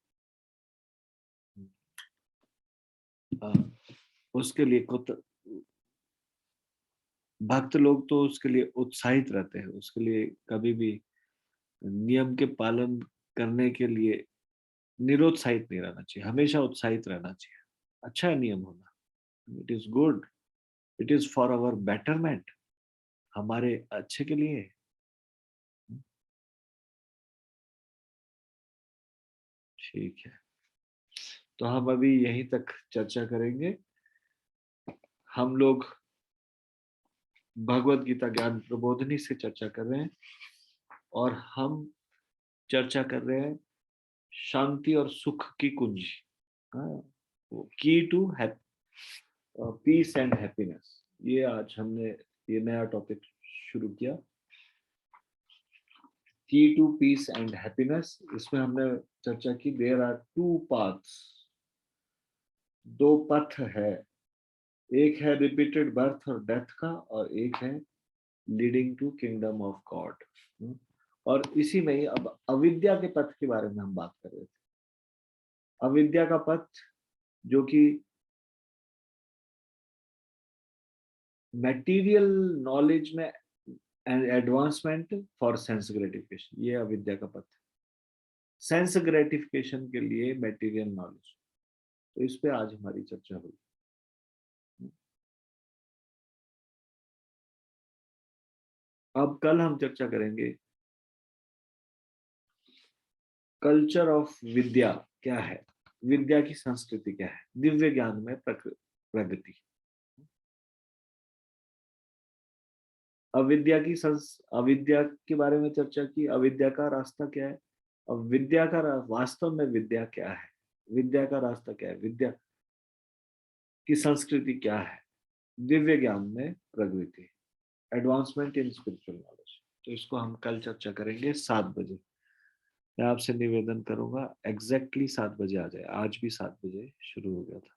उसके लिए भक्त लोग तो उसके लिए उत्साहित रहते हैं। उसके लिए कभी भी नियम के पालन करने के लिए निरुत्साहित नहीं रहना चाहिए, हमेशा उत्साहित रहना चाहिए। अच्छा है नियम होना, it is good, it is for our betterment, हमारे अच्छे के लिए। ठीक है, तो हम अभी यहीं तक चर्चा करेंगे। हम लोग भगवत गीता ज्ञान प्रबोधनी से चर्चा कर रहे हैं और हम चर्चा कर रहे हैं शांति और सुख की कुंजी, की टू पीस एंड हैप्पीनेस। ये आज हमने ये नया टॉपिक शुरू किया, की टू पीस एंड हैप्पीनेस। इसमें हमने चर्चा की देयर आर टू पाथ्स दो पथ है, एक है रिपीटेड बर्थ और डेथ का, और एक है leading to kingdom of God. और इसी में ही अब अविद्या के पथ के बारे में हम बात कर रहे थे। अविद्या का पथ जो कि मटेरियल नॉलेज में एडवांसमेंट फॉर सेंस ग्रेटिफिकेशन, ये अविद्या का पथ है। सेंस ग्रेटिफिकेशन के लिए मटेरियल नॉलेज, तो इस पे आज हमारी चर्चा हुई। अब कल हम चर्चा करेंगे कल्चर ऑफ विद्या क्या है, विद्या की संस्कृति क्या है, दिव्य ज्ञान में प्रगति। अविद्या के बारे में चर्चा की, अविद्या का रास्ता क्या है, अब विद्या का वास्तव में विद्या क्या है, विद्या का रास्ता क्या है, विद्या की संस्कृति क्या है, दिव्य ज्ञान में प्रगति, एडवांसमेंट इन स्पिरिचुअल नॉलेज। तो इसको हम कल चर्चा करेंगे 7 बजे। मैं आपसे निवेदन करूंगा एग्जैक्टली 7 बजे आ जाए। आज भी 7 बजे शुरू हो गया था।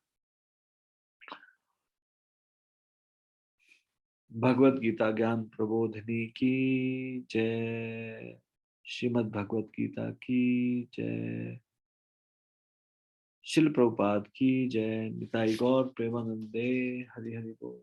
भगवत गीता ज्ञान प्रबोधिनी की जय, श्रीमद् भगवत गीता की जय, शिल प्रभुपाद की जय, निताई गौर प्रेमानंदे, हरि हरि बोल।